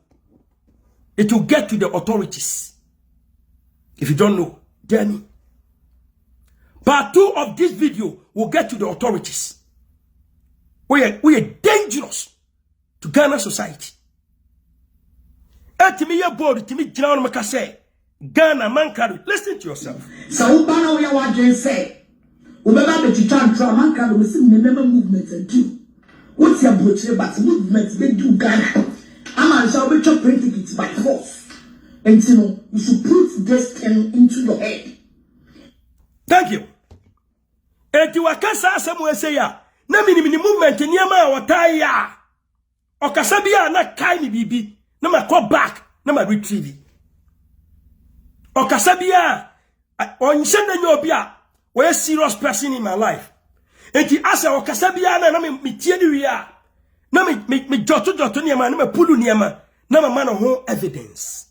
it will get to the authorities. If you don't know, Jenny, part 2 of this video will get to the authorities. We are dangerous to Ghana society. Etimi ye board timi gina on maka say Ghana AMankrado. Listen to yourself. So bana we wa dwen say ubeba be titwa ntro AMankrado we see member movement and do. What's your brochure but movement be do Ghana. Ama shall be chop print it by force. And you know you should put this thing into your head. Thank you. Eti wakasa asemu say ya na mini movement niema watai ya. Okasabia na kai ni bibi na ma call back na ma retrieve. Okasabia onshenda nyobia we a serious person in my life. Enti asa okasabia na me tie ni ria na me joto niema na me pulu niema na ma man ho evidence.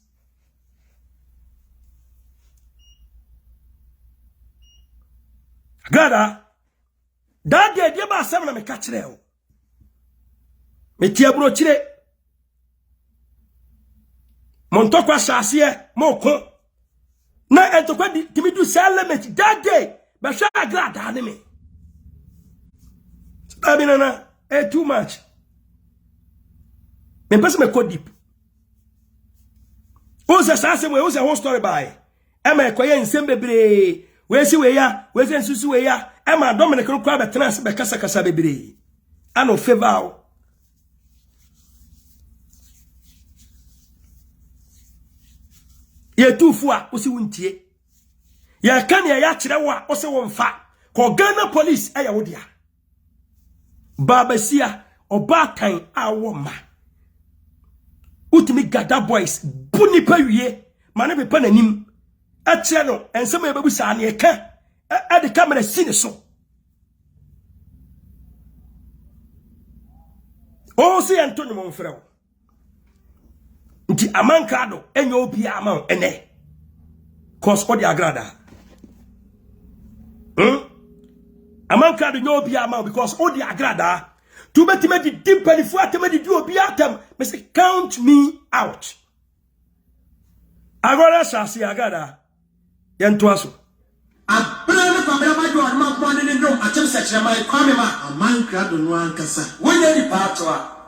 Agradaa that day dia ba asem na me ka kire o. Me tia bro chire montokwa shasiye moko na entokwa timi du element that day be sha Agradaa ne me stabina na too much me pese me go deep o se sase we o se whole story by e ma ekoye nsem bebre we si we ya we se nsusu we ya e ma Dominic no kwa be trans be kasa bebre ano favor ye tufua osi wuntie ye kan ya kirewa ose wonfa ko Ghana police aya wodia babasia obakan awoma utimi gada boys buni pawie mane be pananim a kire no ensem ye bebusa na ye ka e de camera sine so o si Antonio Monfreo nti AMankrado enyo obi ama ene cause all the Agradaa AMankrado nyo obi ama because all the Agradaa to bet me the deep penifo atem di obi atem me say count me out. Agradaa shasi Agradaa yento aso Abrana famela ma do ma bone ne no atem Secrẹt mai Maame ma AMankrado no ankasa wonye di pato a